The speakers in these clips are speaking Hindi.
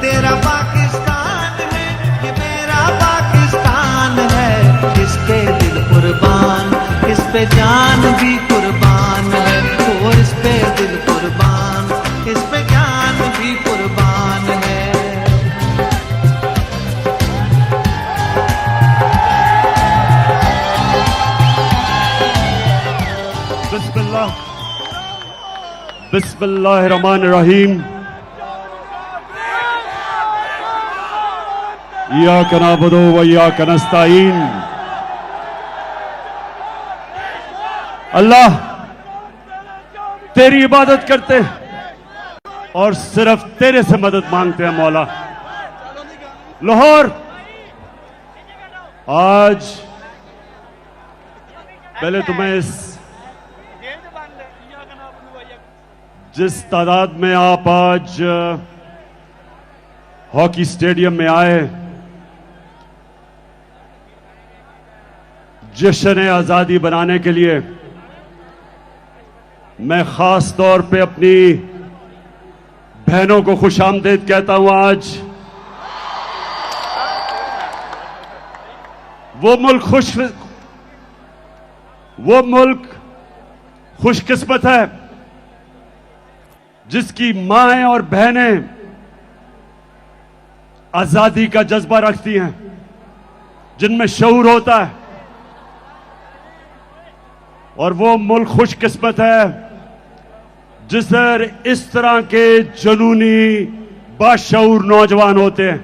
तेरा पाकिस्तान है, ये मेरा पाकिस्तान है। इस पे दिल कुर्बान, इस पे जान भी कुर्बान है। और इस पे दिल कुर्बान, इस पे जान भी कुर्बान है। बिस्मिल्लाह, बिस्मिल्लाहिर्रहमानिर्रहीम। इय्याका नअबुदु व इय्याका नस्तईन। अल्लाह, तेरी इबादत करते और सिर्फ तेरे से मदद मांगते हैं मौला। लाहौर, आज पहले तो मैं जिस तादाद में आप आज हॉकी स्टेडियम में आए, जश्न आजादी बनाने के लिए, मैं खास तौर पे अपनी बहनों को खुशामदीद कहता हूं। आज वो मुल्क खुशकिस्मत है जिसकी माएं और बहनें आजादी का जज्बा रखती हैं, जिनमें शऊर होता है। और वो मुल्क खुशकिस्मत है जिसर इस तरह के जुनूनी बाशऊर नौजवान होते हैं।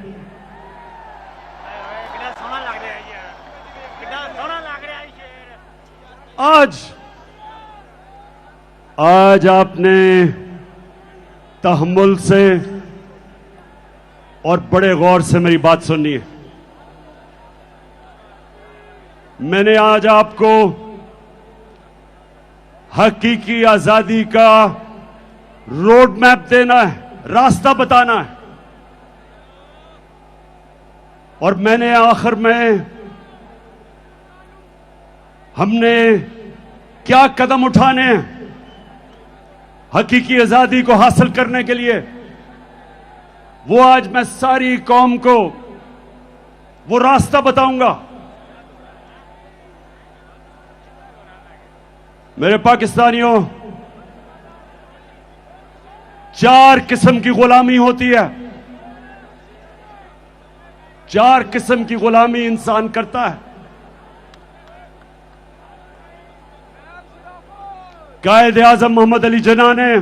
आज आपने तहम्मुल से और बड़े गौर से मेरी बात सुननी है। मैंने आज आपको हकीकी आजादी का रोड मैप देना है, रास्ता बताना है। और मैंने आखिर में हमने क्या कदम उठाने हैं हकीकी आजादी को हासिल करने के लिए, वो आज मैं सारी कौम को वो रास्ता बताऊंगा। मेरे पाकिस्तानियों, 4 किस्म की गुलामी होती है। 4 किस्म की गुलामी इंसान करता है। कायद आजम मोहम्मद अली जिन्ना ने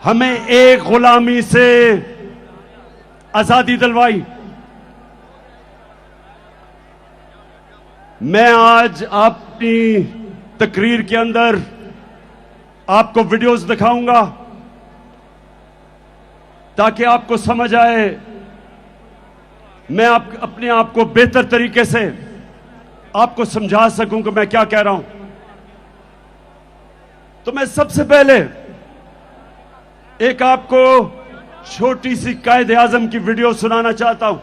हमें एक गुलामी से आजादी दिलवाई। मैं आज अपनी तकरीर के अंदर आपको वीडियोस दिखाऊंगा ताकि आपको समझ आए, मैं अपने आप को बेहतर तरीके से आपको समझा सकूं कि मैं क्या कह रहा हूं। तो मैं सबसे पहले एक आपको छोटी सी कायद आजम की वीडियो सुनाना चाहता हूं,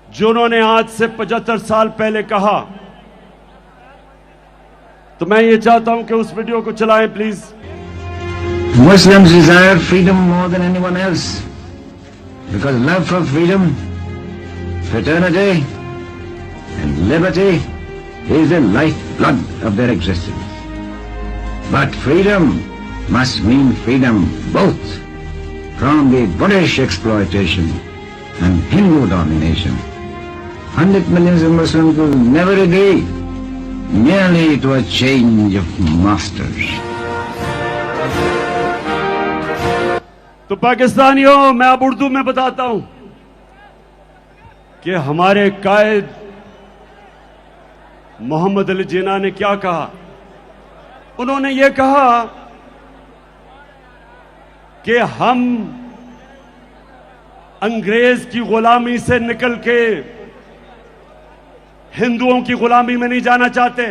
जो उन्होंने आज से 75 साल पहले कहा। तो मैं ये चाहता हूं कि उस वीडियो को चलाएं please. Muslims desire freedom more than anyone else because love for freedom, fraternity and liberty is the lifeblood of their existence. But freedom must mean freedom both from the British exploitation and Hindu domination. 100 millions of Muslims will never agree merely to a change of masters. तो पाकिस्तानियों, मैं अब उर्दू में बताता हूं कि हमारे कायद मोहम्मद अली जिन्ना ने क्या कहा। उन्होंने ये कहा कि हम अंग्रेज की गुलामी से निकल के हिंदुओं की गुलामी में नहीं जाना चाहते,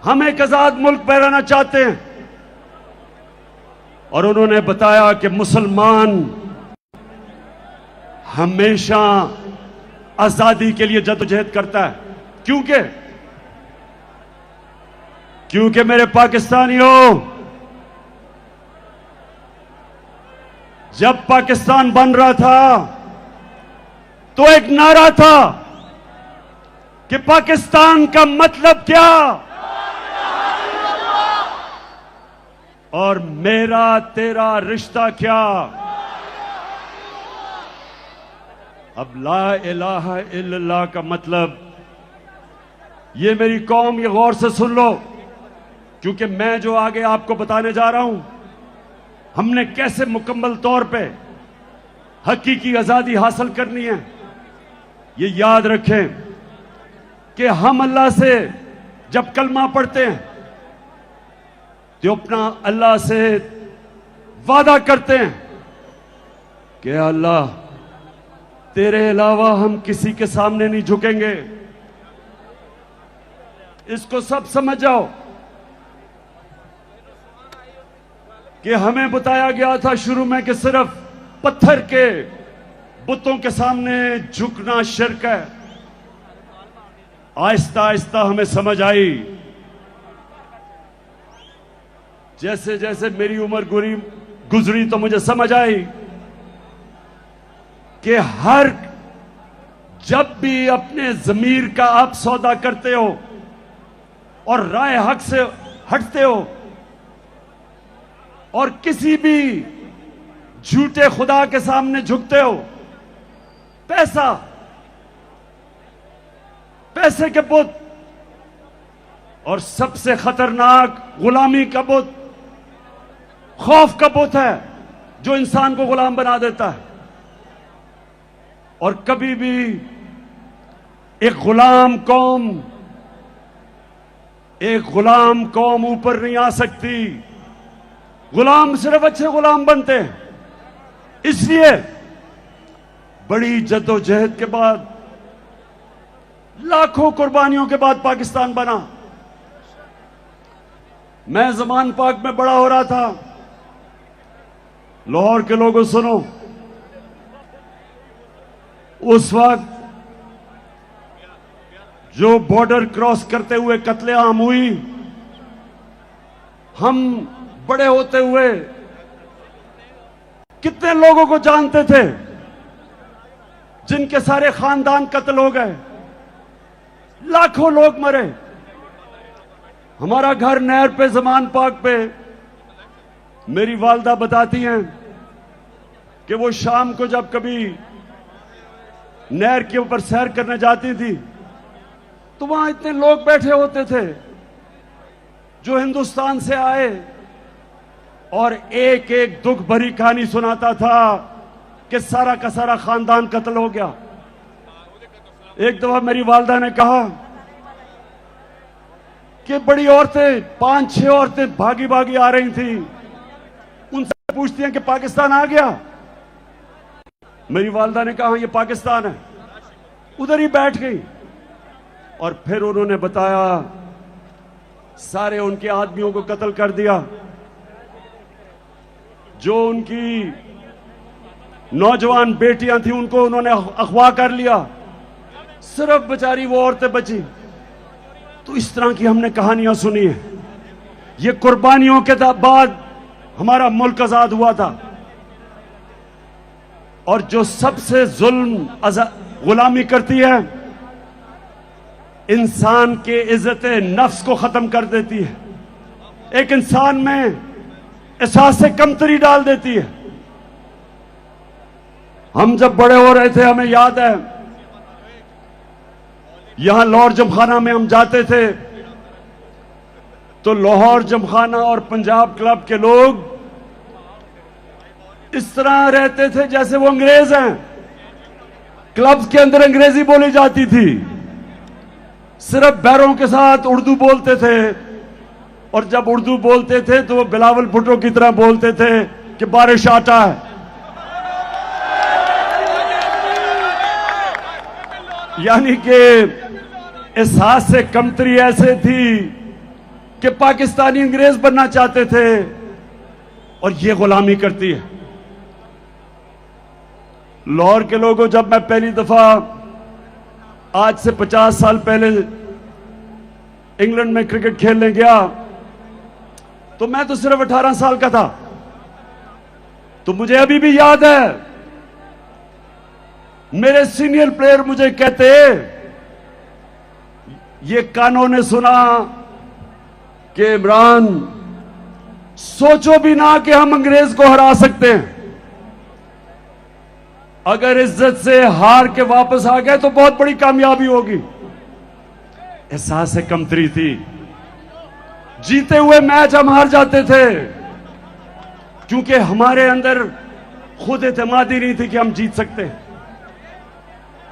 हम एक आजाद मुल्क में रहना चाहते हैं। और उन्होंने बताया कि मुसलमान हमेशा आजादी के लिए जद्दोजहद करता है। क्योंकि मेरे पाकिस्तानियों, जब पाकिस्तान बन रहा था तो एक नारा था कि पाकिस्तान का मतलब क्या, और मेरा तेरा रिश्ता क्या। अब ला इलाहा इल्लल्लाह का मतलब, ये मेरी कौम ये गौर से सुन लो, क्योंकि मैं जो आगे आपको बताने जा रहा हूं, हमने कैसे मुकम्मल तौर पे हकीकी आजादी हासिल करनी है। ये याद रखें कि हम अल्लाह से जब कलमा पढ़ते हैं तो अपना अल्लाह से वादा करते हैं कि अल्लाह तेरे अलावा हम किसी के सामने नहीं झुकेंगे। इसको सब समझ जाओ कि हमें बताया गया था शुरू में कि सिर्फ पत्थर के बुतों के सामने झुकना शिर्क है। आहिस्ता आहिस्ता हमें समझ आई, जैसे जैसे मेरी उम्र गुजरी तो मुझे समझ आई कि हर जब भी अपने जमीर का आप सौदा करते हो और राय हक से हटते हो और किसी भी झूठे खुदा के सामने झुकते हो, पैसे के बुत और सबसे खतरनाक गुलामी का बुत खौफ का बुत है जो इंसान को गुलाम बना देता है। और कभी भी एक गुलाम कौम ऊपर नहीं आ सकती। गुलाम सिर्फ अच्छे गुलाम बनते हैं। इसलिए बड़ी जद्दोजहद के बाद, लाखों कुर्बानियों के बाद पाकिस्तान बना। मैं ज़मान पाक में बड़ा हो रहा था। लाहौर के लोगों सुनो, उस वक्त जो बॉर्डर क्रॉस करते हुए कत्लेआम हुई, हम बड़े होते हुए कितने लोगों को जानते थे जिनके सारे खानदान कत्ल हो गए, लाखों लोग मरे। हमारा घर नहर पे, ज़मान पाक पे, मेरी वालदा बताती हैं कि वो शाम को जब कभी नहर के ऊपर सैर करने जाती थी तो वहां इतने लोग बैठे होते थे जो हिंदुस्तान से आए और एक एक दुख भरी कहानी सुनाता था कि सारा का सारा खानदान कत्ल हो गया। एक दफा मेरी वालदा ने कहा कि बड़ी औरतें, 5-6 औरतें भागी भागी आ रही थी, उनसे पूछती हैं कि पाकिस्तान आ गया। मेरी वालदा ने कहा ये पाकिस्तान है। उधर ही बैठ गई और फिर उन्होंने बताया सारे उनके आदमियों को कत्ल कर दिया, जो उनकी नौजवान बेटियां थी उनको उन्होंने अगवा कर लिया, सिर्फ बेचारी वो औरतें बची। तो इस तरह की हमने कहानियां सुनी है। ये कुर्बानियों के बाद हमारा मुल्क आजाद हुआ था। और जो सबसे जुल्म गुलामी करती है, इंसान के इज्जत नफ्स को खत्म कर देती है, एक इंसान में एहसास से कमतरी डाल देती है। हम जब बड़े हो रहे थे हमें याद है, यहां लाहौर जमखाना में हम जाते थे तो लाहौर जमखाना और पंजाब क्लब के लोग इस तरह रहते थे जैसे वो अंग्रेज हैं। क्लब्स के अंदर अंग्रेजी बोली जाती थी, सिर्फ बैरों के साथ उर्दू बोलते थे, और जब उर्दू बोलते थे तो वो बिलावल भुट्टो की तरह बोलते थे कि बारिश आटा है। यानी कि एहसास से कमतरी ऐसे थी कि पाकिस्तानी अंग्रेज बनना चाहते थे, और ये गुलामी करती है। लाहौर के लोगों, जब मैं पहली दफा आज से 50 साल पहले इंग्लैंड में क्रिकेट खेलने गया तो मैं तो सिर्फ 18 साल का था। तो मुझे अभी भी याद है, मेरे सीनियर प्लेयर मुझे कहते, ये कानों ने सुना कि इमरान सोचो भी ना कि हम अंग्रेज को हरा सकते हैं, अगर इज्जत से हार के वापस आ गए तो बहुत बड़ी कामयाबी होगी। एहसास कमतरी थी, जीते हुए मैच हम हार जाते थे क्योंकि हमारे अंदर खुद एतमादी नहीं थी कि हम जीत सकते हैं।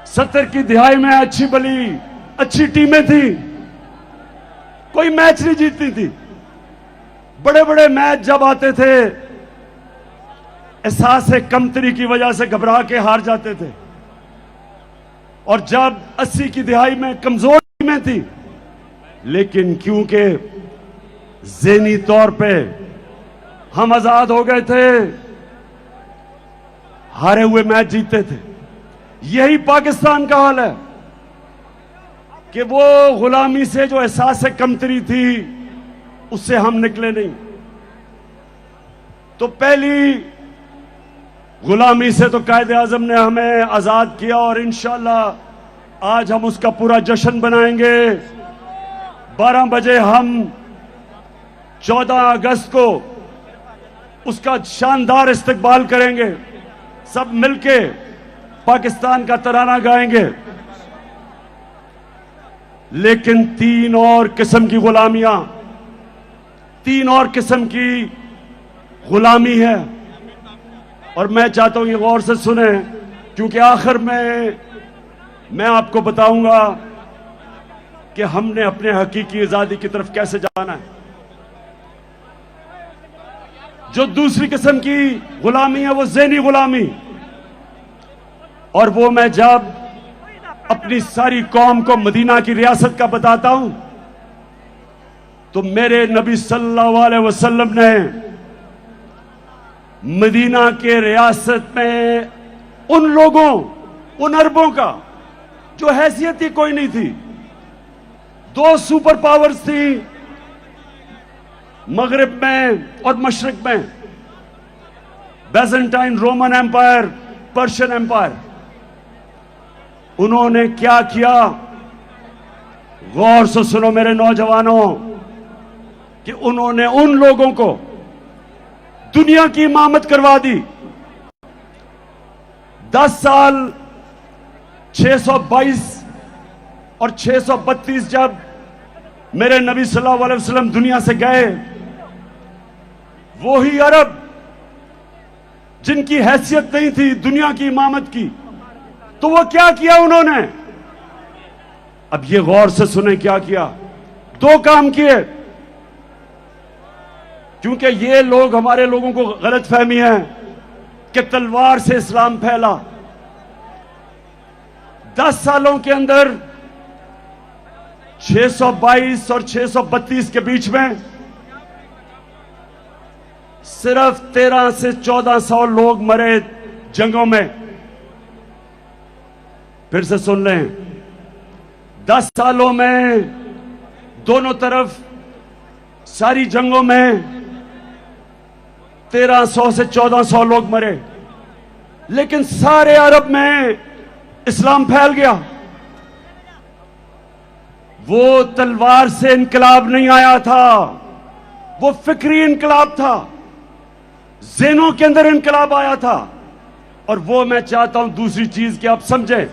70 की दिहाई में अच्छी भली अच्छी टीमें थी, कोई मैच नहीं जीतती थी। बड़े बड़े मैच जब आते थे एहसास कमतरी की वजह से घबरा के हार जाते थे, और जब 80 की दिहाई में कमजोर टीमें थी, लेकिन क्योंकि ज़हनी तौर पे हम आजाद हो गए थे, हारे हुए मैच जीतते थे। यही पाकिस्तान का हाल है कि वो गुलामी से जो एहसास कमतरी थी उससे हम निकले नहीं। तो पहली गुलामी से तो कायदे आजम ने हमें आजाद किया, और इंशाअल्लाह आज हम उसका पूरा जश्न बनाएंगे। 12 बजे हम 14 अगस्त को उसका शानदार इस्तकबाल करेंगे, सब मिलके पाकिस्तान का तराना गाएंगे। लेकिन 3 और किस्म की गुलामियां, 3 और किस्म की गुलामी है, और मैं चाहता हूं ये गौर से सुने, क्योंकि आखिर में मैं आपको बताऊंगा कि हमने अपने हकीकी आजादी की तरफ कैसे जाना है। जो दूसरी किस्म की गुलामी है वो ज़हनी गुलामी, और वो मैं जब अपनी सारी कौम को मदीना की रियासत का बताता हूं तो मेरे नबी सल्लल्लाहु अलैहि वसल्लम ने मदीना के रियासत में उन लोगों, उन अरबों का जो हैसियत ही कोई नहीं थी, 2 सुपर पावर्स थी मगरिब में और मशरिक में, Byzantine Roman empire, Persian empire. उन्होंने क्या किया, गौर से सुनो मेरे नौजवानों, कि उन्होंने उन लोगों को दुनिया की इमामत करवा दी। 10 साल 622 और 632 जब मेरे नबी सल्लल्लाहु अलैहि वसल्लम दुनिया से गए, वो ही अरब जिनकी हैसियत नहीं थी दुनिया की इमामत की, तो वो क्या किया उन्होंने, अब ये गौर से सुने क्या किया। 2 काम किए, क्योंकि ये लोग, हमारे लोगों को गलतफहमी है कि तलवार से इस्लाम फैला। 10 सालों के अंदर 622 और 632 के बीच में सिर्फ 1300 से 1400 लोग मरे जंगों में। फिर से सुन लें, 10 सालों में दोनों तरफ सारी जंगों में 1300 से 1400 लोग मरे, लेकिन सारे अरब में इस्लाम फैल गया। वो तलवार से इनकलाब नहीं आया था, वो फिक्री इनकलाब था, ज़हनों के अंदर इनकलाब आया था। और वो मैं चाहता हूं दूसरी चीज कि आप समझें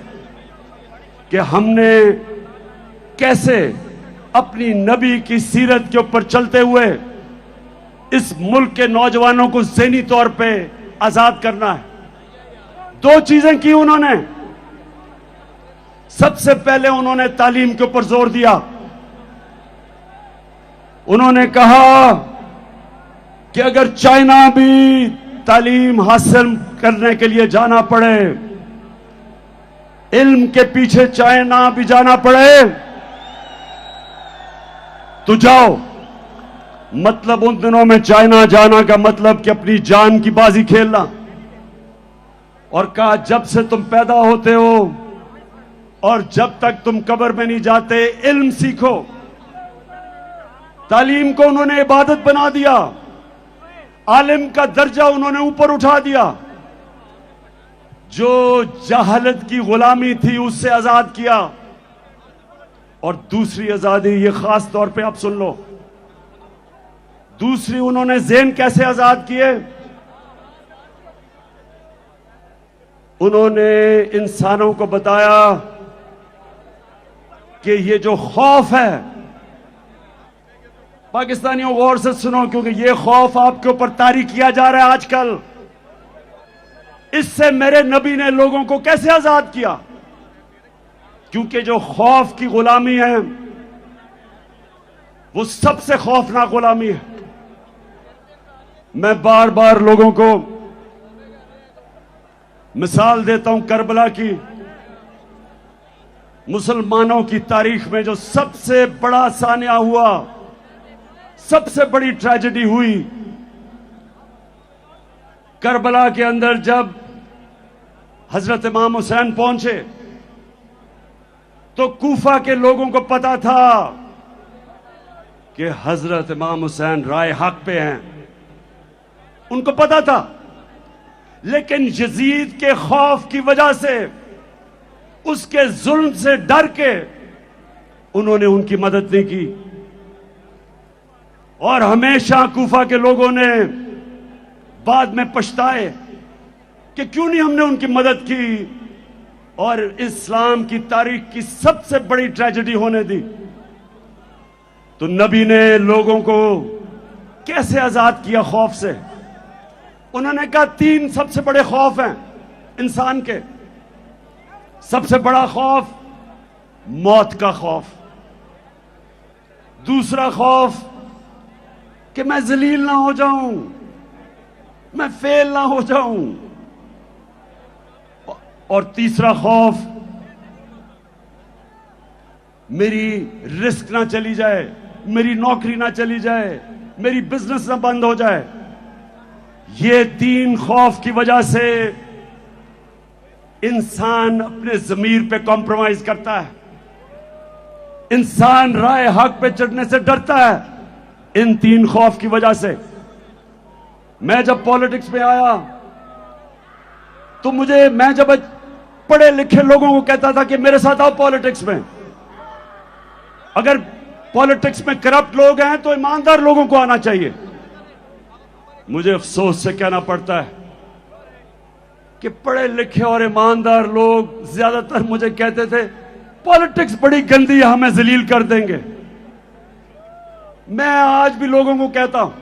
कि हमने कैसे अपनी नबी की सीरत के ऊपर चलते हुए इस मुल्क के नौजवानों को ज़हनी तौर पे आजाद करना है। 2 चीजें की उन्होंने। सबसे पहले उन्होंने तालीम के ऊपर जोर दिया। उन्होंने कहा कि अगर चाइना भी तालीम हासिल करने के लिए जाना पड़े, इल्म के पीछे चाइना भी जाना पड़े, तो जाओ। मतलब उन दिनों में चाइना जाना का मतलब कि अपनी जान की बाजी खेलना। और कहा जब से तुम पैदा होते हो और जब तक तुम कब्र में नहीं जाते, इल्म सीखो। तालीम को उन्होंने इबादत बना दिया। आलिम का दर्जा उन्होंने ऊपर उठा दिया, जो जहालत की गुलामी थी उससे आजाद किया। और दूसरी आजादी, ये खास तौर पे आप सुन लो, दूसरी उन्होंने ज़हन कैसे आजाद किए? उन्होंने इंसानों को बताया कि ये जो खौफ है, पाकिस्तानियों गौर से सुनो, क्योंकि ये खौफ आपके ऊपर तारी किया जा रहा है आजकल, इससे मेरे नबी ने लोगों को कैसे आजाद किया? क्योंकि जो खौफ की गुलामी है वो सबसे खौफनाक गुलामी है। मैं बार बार लोगों को मिसाल देता हूं करबला की। मुसलमानों की तारीख में जो सबसे बड़ा सानिया हुआ, सबसे बड़ी ट्रेजेडी हुई, करबला के अंदर जब हजरत इमाम हुसैन पहुंचे तो कूफा के लोगों को पता था कि हजरत इमाम हुसैन राय हक पे हैं, उनको पता था। लेकिन यजीद के खौफ की वजह से, उसके जुल्म से डर के उन्होंने उनकी मदद नहीं की। और हमेशा कूफा के लोगों ने बाद में पछताए कि क्यों नहीं हमने उनकी मदद की और इस्लाम की तारीख की सबसे बड़ी ट्रेजेडी होने दी। तो नबी ने लोगों को कैसे आजाद किया खौफ से? उन्होंने कहा 3 सबसे बड़े खौफ हैं इंसान के। सबसे बड़ा खौफ मौत का खौफ, दूसरा खौफ कि मैं जलील ना हो जाऊं, मैं फेल ना हो जाऊं, और तीसरा खौफ मेरी रिस्क ना चली जाए, मेरी नौकरी ना चली जाए, मेरी बिजनेस ना बंद हो जाए। ये 3 खौफ की वजह से इंसान अपने जमीर पे कॉम्प्रोमाइज करता है, इंसान राय हक पे चढ़ने से डरता है, इन 3 खौफ की वजह से। मैं जब पॉलिटिक्स में आया तो मैं जब पढ़े लिखे लोगों को कहता था कि मेरे साथ आओ पॉलिटिक्स में, अगर पॉलिटिक्स में करप्ट लोग हैं तो ईमानदार लोगों को आना चाहिए। मुझे अफसोस से कहना पड़ता है कि पढ़े लिखे और ईमानदार लोग ज्यादातर मुझे कहते थे पॉलिटिक्स बड़ी गंदी है, हमें जलील कर देंगे। मैं आज भी लोगों को कहता हूं,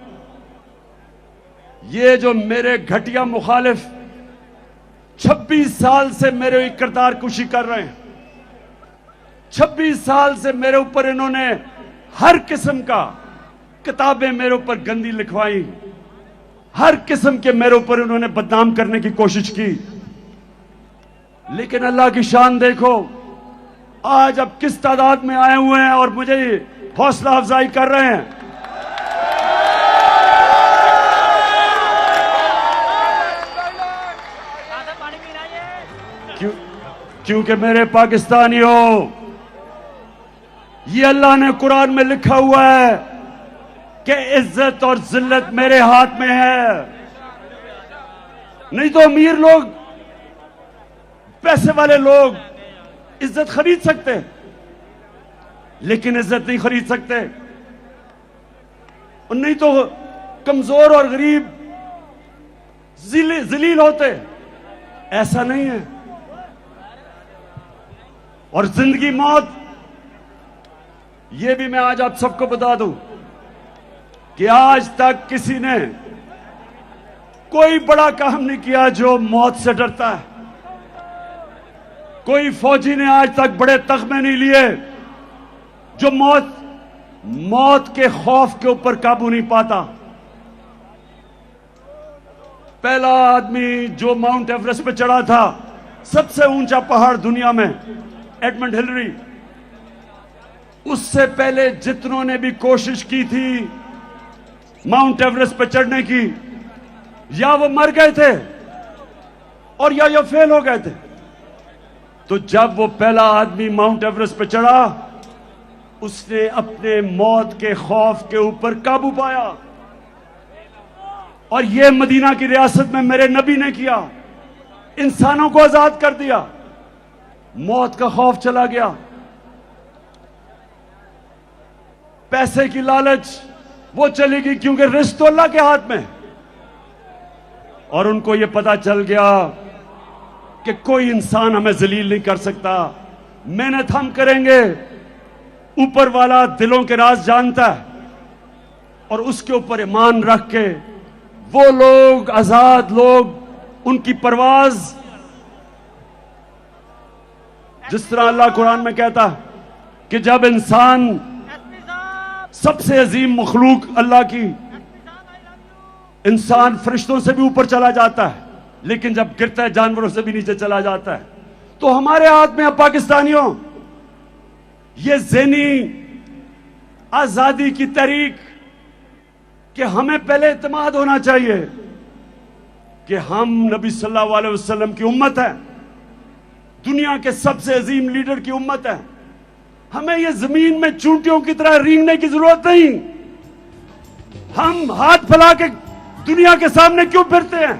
ये जो मेरे घटिया मुखालिफ 26 साल से मेरे किरदार कुशी कर रहे हैं, 26 साल से मेरे ऊपर इन्होंने हर किस्म का किताबें मेरे ऊपर गंदी लिखवाई, हर किस्म के मेरे ऊपर इन्होंने बदनाम करने की कोशिश की। लेकिन अल्लाह की शान देखो, आज अब किस तादाद में आए हुए हैं और मुझे हौसला अफजाई कर रहे हैं। क्योंकि मेरे पाकिस्तानियों, ये अल्लाह ने कुरान में लिखा हुआ है कि इज्जत और जिल्लत मेरे हाथ में है। नहीं तो अमीर लोग, पैसे वाले लोग इज्जत खरीद सकते, लेकिन इज्जत नहीं खरीद सकते। और नहीं तो कमजोर और गरीब जलील होते। ऐसा नहीं है। और जिंदगी मौत, यह भी मैं आज आप सबको बता दूं कि आज तक किसी ने कोई बड़ा काम नहीं किया जो मौत से डरता है। कोई फौजी ने आज तक बड़े तगमे नहीं लिए जो मौत के खौफ के ऊपर काबू नहीं पाता। पहला आदमी जो माउंट एवरेस्ट पे चढ़ा था, सबसे ऊंचा पहाड़ दुनिया में, एडमंड हिलरी, उससे पहले जितनों ने भी कोशिश की थी माउंट एवरेस्ट पे चढ़ने की, या वो मर गए थे और या फेल हो गए थे। तो जब वो पहला आदमी माउंट एवरेस्ट पे चढ़ा, उसने अपने मौत के खौफ के ऊपर काबू पाया। और ये मदीना की रियासत में मेरे नबी ने किया, इंसानों को आजाद कर दिया, मौत का खौफ चला गया, पैसे की लालच वो चली गई, क्योंकि रिस्क तो अल्लाह के हाथ में। और उनको ये पता चल गया कि कोई इंसान हमें जलील नहीं कर सकता, मेहनत हम करेंगे, ऊपर वाला दिलों के राज जानता है, और उसके ऊपर ईमान रख के वो लोग, आजाद लोग, उनकी परवाज, जिस तरह अल्लाह कुरान में कहता है कि जब इंसान, सबसे अजीम मखलूक अल्लाह की, इंसान फरिश्तों से भी ऊपर चला जाता है, लेकिन जब गिरता है जानवरों से भी नीचे चला जाता है। तो हमारे हाथ में अब पाकिस्तानियों, ये ज़हनी आजादी की तहरीक, कि हमें पहले इत्मीनान होना चाहिए कि हम नबी सल्लल्लाहु अलैहि वसल्लम की उम्मत है, दुनिया के सबसे अजीम लीडर की उम्मत है। हमें ये जमीन में चूंटियों की तरह रेंगने की जरूरत नहीं। हम हाथ फैला के दुनिया के सामने क्यों फिरते हैं?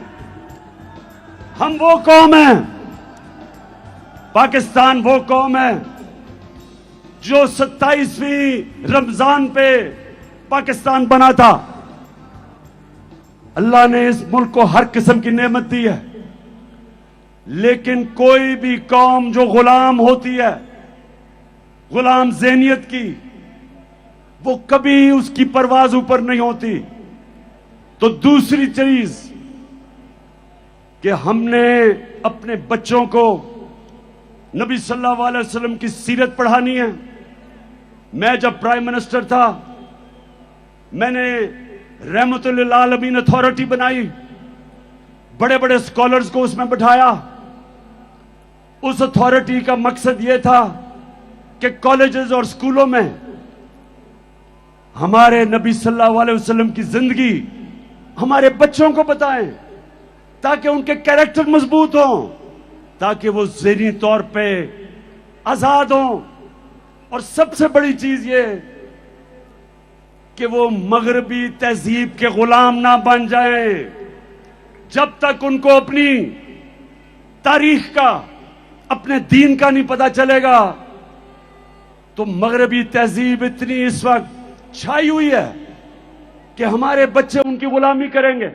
हम वो कौम है, पाकिस्तान वो कौम है जो 27वीं रमजान पे पाकिस्तान बना था। अल्लाह ने इस मुल्क को हर किस्म की नेमत दी है, लेकिन कोई भी कौम जो गुलाम होती है, गुलाम ज़हनियत की, वो कभी उसकी परवाज ऊपर नहीं होती। तो दूसरी चीज कि हमने अपने बच्चों को नबी सल्लल्लाहु अलैहि वसल्लम की सीरत पढ़ानी है। मैं जब प्राइम मिनिस्टर था, मैंने रहमतुल लिल आलमीन अथॉरिटी बनाई, बड़े बड़े स्कॉलर्स को उसमें बिठाया। उस अथॉरिटी का मकसद यह था कि कॉलेजेस और स्कूलों में हमारे नबी सल्लल्लाहु अलैहि वसल्लम की जिंदगी हमारे बच्चों को बताएं, ताकि उनके कैरेक्टर मजबूत हों, ताकि वो ज़हनी तौर पे आजाद हों। और सबसे बड़ी चीज ये कि वो मगरबी तहजीब के गुलाम ना बन जाएं। जब तक उनको अपनी तारीख का, अपने दीन का नहीं पता चलेगा, तो मगरबी तहजीब इतनी इस वक्त छाई हुई है कि हमारे बच्चे उनकी गुलामी करेंगे।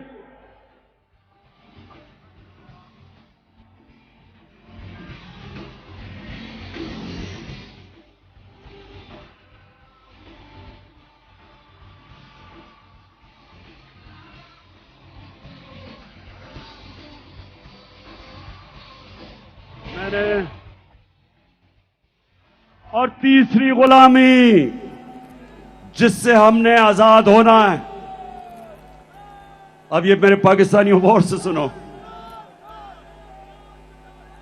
और तीसरी गुलामी जिससे हमने आजाद होना है, अब ये मेरे पाकिस्तानियों गौर से सुनो।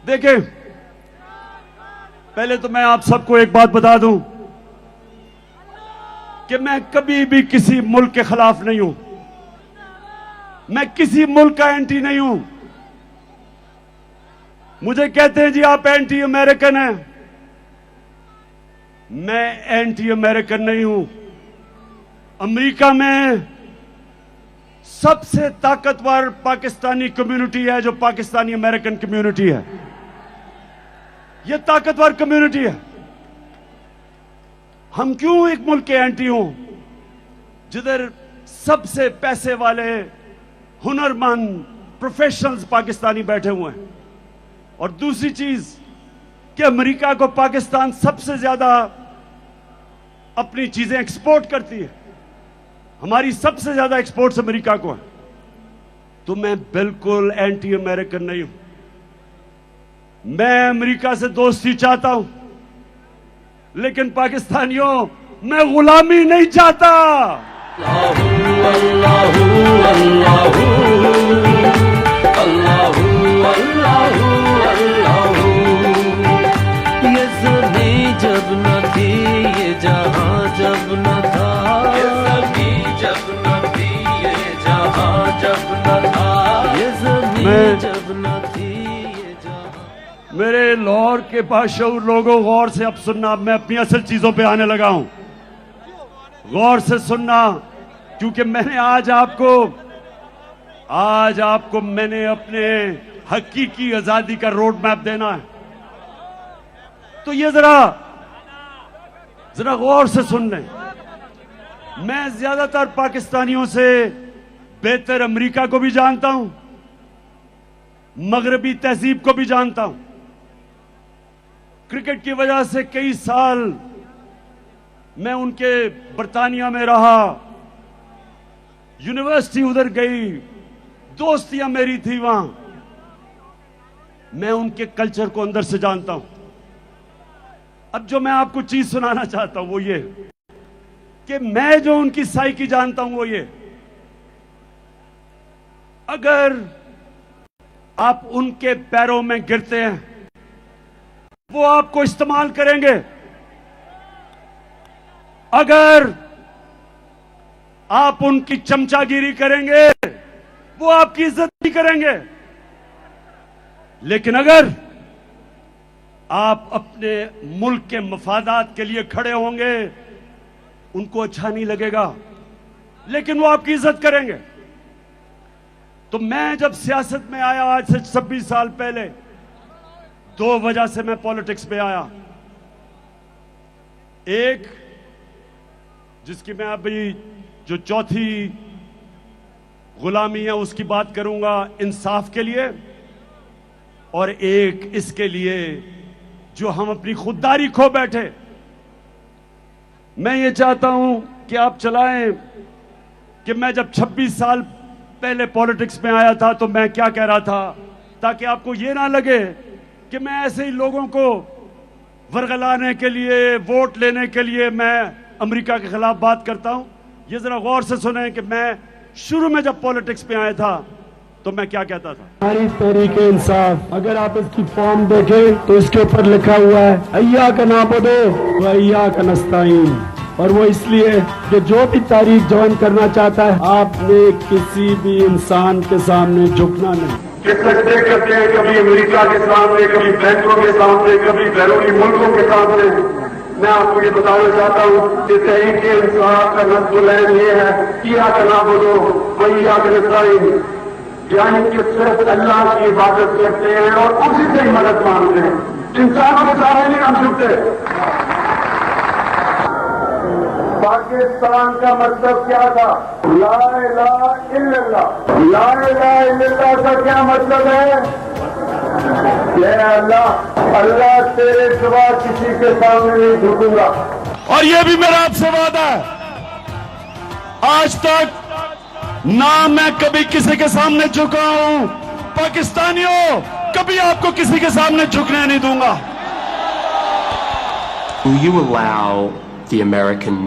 देखें, पहले तो मैं आप सबको एक बात बता दूं कि मैं कभी भी किसी मुल्क के खिलाफ नहीं हूं, मैं किसी मुल्क का एंटी नहीं हूं। मुझे कहते हैं जी आप एंटी अमेरिकन हैं, मैं एंटी अमेरिकन नहीं हूं। अमेरिका में सबसे ताकतवर पाकिस्तानी कम्युनिटी है जो पाकिस्तानी अमेरिकन कम्युनिटी है। यह ताकतवर कम्युनिटी है। हम क्यों एक मुल्क के एंटी हों जिधर सबसे पैसे वाले हुनरमंद प्रोफेशनल्स पाकिस्तानी बैठे हुए हैं। और दूसरी चीज कि अमेरिका को पाकिस्तान सबसे ज्यादा अपनी चीजें एक्सपोर्ट करती है, हमारी सबसे ज्यादा एक्सपोर्ट्स अमेरिका को है। तो मैं बिल्कुल एंटी अमेरिकन नहीं हूं। मैं अमेरिका से दोस्ती चाहता हूं, लेकिन पाकिस्तानियों मैं गुलामी नहीं चाहता। अल्लाहू अल्लाहू अल्लाहू अल्लाहू अल्लाहू अल्लाहू। ये ज़मीं जब न थी, ये जहां जब न था, ये ज़मीं जब न थी, ये जहां जब न था, ये ज़मीं जब न थी, ये जहां। मेरे लाहौर के बाशऊर लोगों, गौर से अब सुनना। मैं अपनी असल चीजों पे आने लगा हूं, गौर से सुनना, क्योंकि मैंने आज आपको आज आपको मैंने अपने हकीकी आजादी का रोड मैप देना है, तो ये जरा गौर से सुन लें। मैं ज्यादातर पाकिस्तानियों से बेहतर अमेरिका को भी जानता हूं, मगरबी तहजीब को भी जानता हूं। क्रिकेट की वजह से कई साल मैं उनके बरतानिया में रहा, यूनिवर्सिटी उधर गई, दोस्तियां मेरी थी वहां। मैं उनके कल्चर को अंदर से जानता हूं। अब जो मैं आपको चीज सुनाना चाहता हूं वो ये कि मैं जो उनकी साइकी जानता हूं वो ये, अगर आप उनके पैरों में गिरते हैं वो आपको इस्तेमाल करेंगे, अगर आप उनकी चमचागिरी करेंगे वो आपकी इज्जत नहीं करेंगे, लेकिन अगर आप अपने मुल्क के मफादात के लिए खड़े होंगे उनको अच्छा नहीं लगेगा, लेकिन वो आपकी इज्जत करेंगे। तो मैं जब सियासत में आया आज से 26 साल पहले, 2 वजह से मैं पॉलिटिक्स में आया। एक, जिसकी मैं अभी जो चौथी गुलामी है उसकी बात करूंगा, इंसाफ के लिए, और एक इसके लिए जो हम अपनी खुददारी खो बैठे। मैं ये चाहता हूं कि आप चलाएं कि मैं जब 26 साल पहले पॉलिटिक्स में आया था तो मैं क्या कह रहा था, ताकि आपको ये ना लगे कि मैं ऐसे ही लोगों को वरगलाने के लिए, वोट लेने के लिए मैं अमेरिका के खिलाफ बात करता हूं। ये जरा गौर से सुने कि मैं शुरू में जब पॉलिटिक्स में आया था तो मैं क्या कहता था। हमारी तहरीके इंसाफ, अगर आप इसकी फॉर्म देखें तो इसके ऊपर लिखा हुआ है अय्या का नाबुदो व अय्या का नस्ताईन, और वो इसलिए कि जो भी तारीख ज्वाइन करना चाहता है आपने किसी भी इंसान के सामने झुकना नहीं। किस्मतें करते हैं, कभी अमेरिका के सामने, कभी बैंकों के सामने, कभी बैरूनी मुल्कों के सामने। मैं आपको ये बताना चाहता हूँ कि तहरीक इंसाफ का नस्ल ये है किया का नाबुदो व अय्या का नस्ताईन, यानी कि सिर्फ अल्लाह की इबादत करते हैं और उसी से ही मदद मांगते हैं, इंसानों के सामने नहीं हम झुकते। पाकिस्तान का मतलब क्या था? ला इलाहा इल्लल्लाह। ला इलाहा इल्लल्लाह का क्या मतलब है? अल्लाह तेरे सिवा किसी के सामने नहीं झुकूंगा। और ये भी मेरा आपसे वादा है, आज तक ना मैं कभी किसी के सामने झुका हूं, पाकिस्तानियों कभी आपको किसी के सामने झुकने नहीं दूंगा। Will you allow the American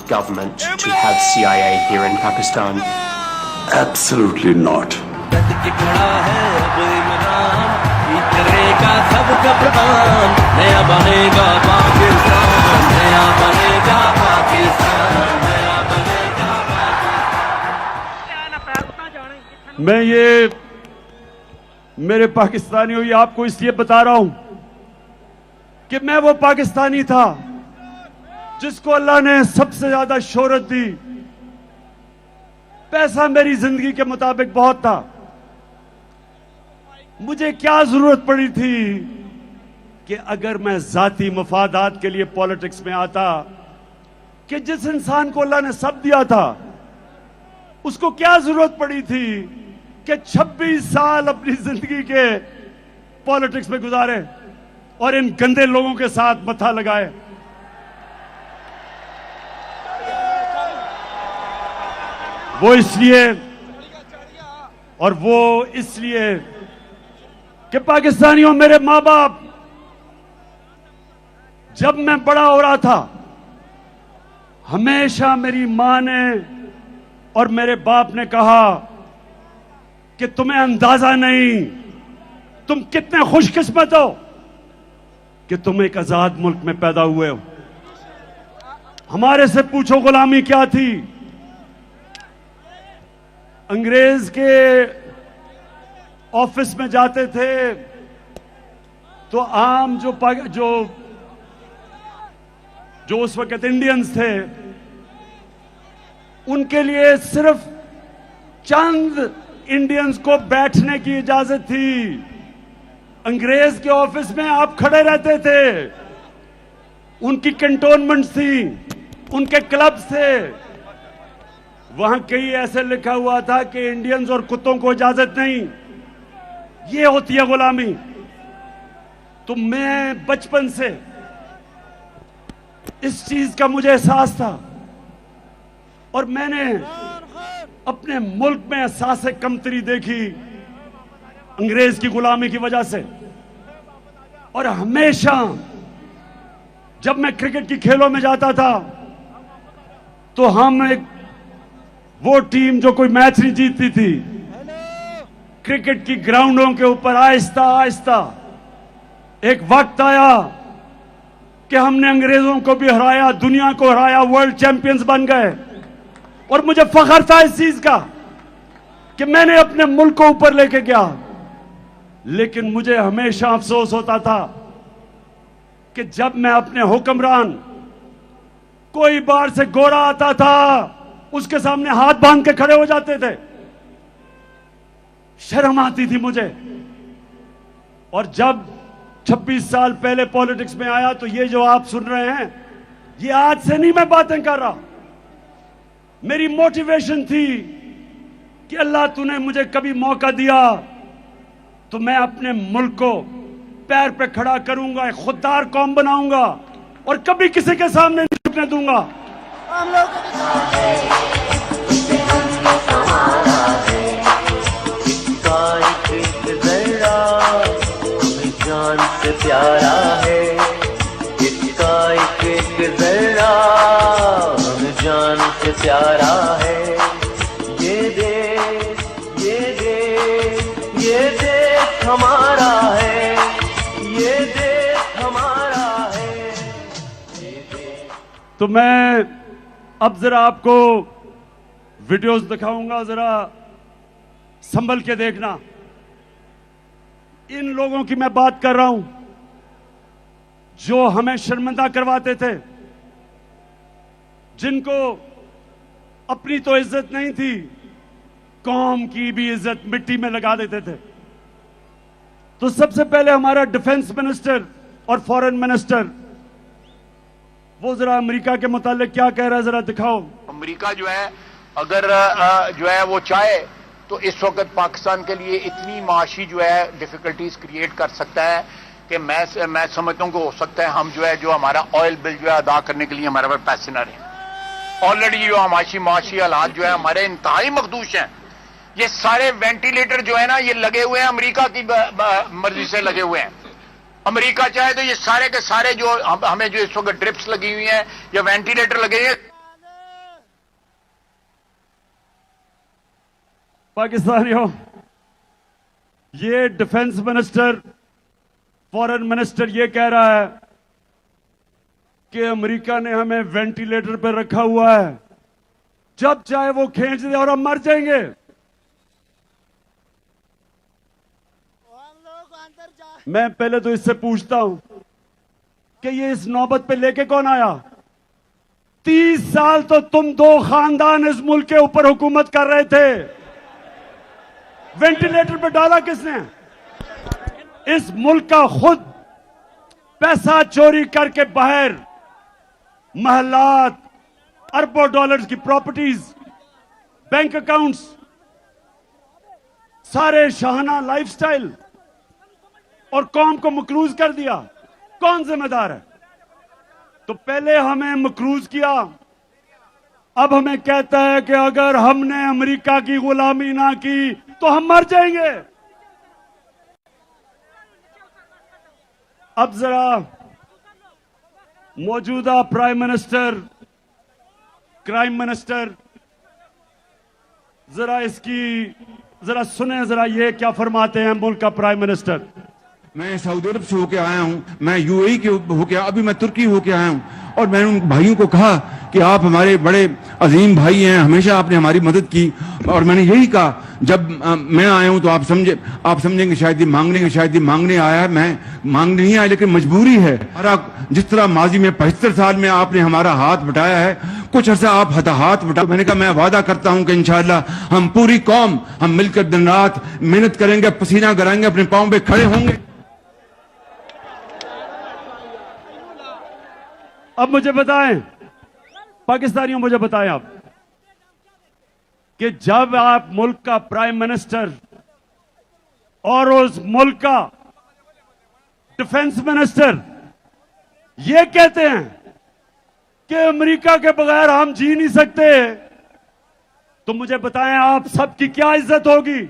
government to have CIA here in Pakistan? Absolutely not. नया बनेगा पाकिस्तान, नया बनेगा पाकिस्तान, नया बनेगा पाकिस्तान। मैं ये मेरे पाकिस्तानियों ये आपको इसलिए बता रहा हूं कि मैं वो पाकिस्तानी था जिसको अल्लाह ने सबसे ज्यादा शोहरत दी। पैसा मेरी जिंदगी के मुताबिक बहुत था, मुझे क्या जरूरत पड़ी थी कि अगर मैं जाती मफादात के लिए पॉलिटिक्स में आता, कि जिस इंसान को अल्लाह ने सब दिया था उसको क्या जरूरत पड़ी थी कि 26 साल अपनी जिंदगी के पॉलिटिक्स में गुजारे और इन गंदे लोगों के साथ मथा लगाए। वो इसलिए कि पाकिस्तानियों, मेरे मां बाप, जब मैं बड़ा हो रहा था हमेशा मेरी मां ने और मेरे बाप ने कहा कि तुम्हें अंदाजा नहीं, तुम कितने खुशकिस्मत हो कि तुम एक आजाद मुल्क में पैदा हुए हो। हमारे से पूछो गुलामी क्या थी। अंग्रेज के ऑफिस में जाते थे तो आम जो उस वक्त इंडियंस थे उनके लिए सिर्फ चंद इंडियंस को बैठने की इजाजत थी। अंग्रेज के ऑफिस में आप खड़े रहते थे, उनकी कैंटोनमेंट थी, उनके क्लब थे, वहां कहीं ऐसे लिखा हुआ था कि इंडियंस और कुत्तों को इजाजत नहीं। ये होती है गुलामी। तो मैं बचपन से इस चीज का मुझे एहसास था और मैंने अपने मुल्क में एहसास कमतरी देखी अंग्रेज की गुलामी की वजह से। और हमेशा जब मैं क्रिकेट की खेलों में जाता था तो हम एक वो टीम जो कोई मैच नहीं जीतती थी, क्रिकेट की ग्राउंडों के ऊपर आहिस्ता आहिस्ता एक वक्त आया कि हमने अंग्रेजों को भी हराया, दुनिया को हराया, वर्ल्ड चैंपियंस बन गए। और मुझे फख्र था इस चीज का कि मैंने अपने मुल्क को ऊपर लेके गया। लेकिन मुझे हमेशा अफसोस होता था कि जब मैं अपने हुक्मरान, कोई बाहर से गोरा आता था, उसके सामने हाथ बांध के खड़े हो जाते थे, शर्म आती थी मुझे। और जब 26 साल पहले पॉलिटिक्स में आया तो ये जो आप सुन रहे हैं, ये आज से नहीं मैं बातें कर रहा। मेरी मोटिवेशन थी कि अल्लाह तूने मुझे कभी मौका दिया तो मैं अपने मुल्क को पैर पे खड़ा करूंगा, एक खुददार कौम बनाऊंगा और कभी किसी के सामने नहीं झुकने दूंगा। जान से प्यारा है इसका एक जरा, हमें जान से प्यारा है। ये देश हमारा है, ये देश हमारा है। तो मैं अब जरा आपको वीडियोस दिखाऊंगा, जरा संभल के देखना। इन लोगों की मैं बात कर रहा हूं जो हमें शर्मिंदा करवाते थे, जिनको अपनी तो इज्जत नहीं थी, कौम की भी इज्जत मिट्टी में लगा देते थे। तो सबसे पहले हमारा डिफेंस मिनिस्टर और फॉरेन मिनिस्टर, वो जरा अमेरिका के मुतालिक क्या कह रहा है, जरा दिखाओ। अमेरिका जो है अगर जो है वो चाहे तो इस वक्त पाकिस्तान के लिए इतनी माशी जो है डिफिकल्टीज क्रिएट कर सकता है कि मैं समझता हूं कि हो सकता है हम जो है, जो हमारा ऑयल बिल जो है अदा करने के लिए हमारे पास पैसे ना रहे। ऑलरेडी जो माशी हालात जो है हमारे इंतहाई मखदूश हैं। ये सारे वेंटिलेटर जो है ना, ये लगे हुए हैं अमेरिका की मर्जी से लगे हुए हैं। अमेरिका चाहे तो ये सारे के सारे जो हमें जो इस वक्त ड्रिप्स लगी हुई हैं या वेंटिलेटर लगे हैं, पाकिस्तानियों, ये डिफेंस मिनिस्टर, फॉरेन मिनिस्टर ये कह रहा है कि अमेरिका ने हमें वेंटिलेटर पर रखा हुआ है, जब चाहे वो खींच दे और हम मर जाएंगे। मैं पहले तो इससे पूछता हूं कि ये इस नौबत पे लेके कौन आया? 30 साल तो तुम दो खानदान इस मुल्क के ऊपर हुकूमत कर रहे थे, वेंटिलेटर पे डाला किसने? इस मुल्क का खुद पैसा चोरी करके बाहर महलात, अरबों डॉलर्स की प्रॉपर्टीज, बैंक अकाउंट्स, सारे शाहाना लाइफस्टाइल और कौम को मकरूज कर दिया। कौन जिम्मेदार है? तो पहले हमें मकरूज किया, अब हमें कहता है कि अगर हमने अमेरिका की गुलामी ना की तो हम मर जाएंगे। अब जरा मौजूदा प्राइम मिनिस्टर, क्राइम मिनिस्टर, जरा इसकी जरा सुने, जरा ये क्या फरमाते हैं मुल्क का प्राइम मिनिस्टर। मैं सऊदी अरब से होके आया हूं, मैं यूएई के होके, अभी मैं तुर्की होके आया हूं, और मैंने उन भाइयों को कहा कि आप हमारे बड़े अजीम भाई हैं, हमेशा आपने हमारी मदद की। और मैंने यही कहा, जब मैं आया हूं तो आप समझेंगे शायद ये मांगने आया, मैं मांगने नहीं आया, लेकिन मजबूरी है। जिस तरह माजी में 75 साल में आपने हमारा हाथ बटाया है, कुछ अर्सा आप हताहत बटा। मैंने कहा मैं वादा करता हूं कि इंशाअल्लाह हम पूरी कौम हम मिलकर दिन रात मेहनत करेंगे, पसीना गराएंगे, अपने पांव पे खड़े होंगे। अब मुझे बताएं पाकिस्तानियों, मुझे बताएं आप कि जब आप मुल्क का प्राइम मिनिस्टर और उस मुल्क का डिफेंस मिनिस्टर ये कहते हैं कि अमेरिका के बगैर हम जी नहीं सकते, तो मुझे बताएं आप सबकी क्या इज्जत होगी?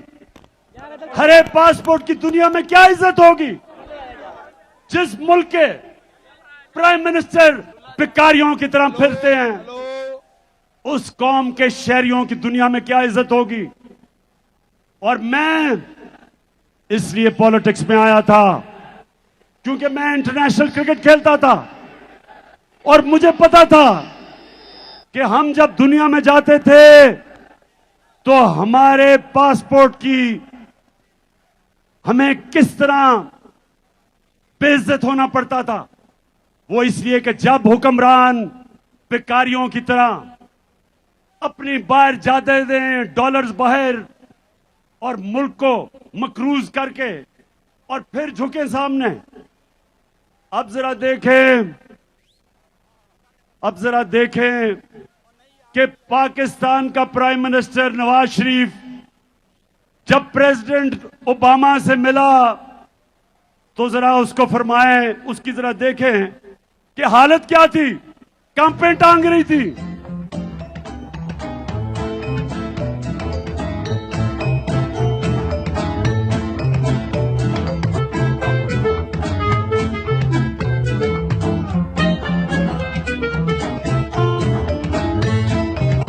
हरे पासपोर्ट की दुनिया में क्या इज्जत होगी? जिस मुल्क के प्राइम मिनिस्टर भिखारियों की तरह फिरते हैं, उस कौम के शहरियों की दुनिया में क्या इज्जत होगी? और मैं इसलिए पॉलिटिक्स में आया था क्योंकि मैं इंटरनेशनल क्रिकेट खेलता था और मुझे पता था कि हम जब दुनिया में जाते थे तो हमारे पासपोर्ट की हमें किस तरह बेइज्जत होना पड़ता था। वो इसलिए कि जब हुक्मरान भिखारियों की तरह अपनी बाहर जाते दें डॉलर्स बाहर और मुल्क को मकरूज करके और फिर झुके सामने। अब जरा देखें कि पाकिस्तान का प्राइम मिनिस्टर नवाज शरीफ जब प्रेसिडेंट ओबामा से मिला तो जरा उसको फरमाएं, उसकी जरा देखें कि हालत क्या थी, कंपें टांग रही थी।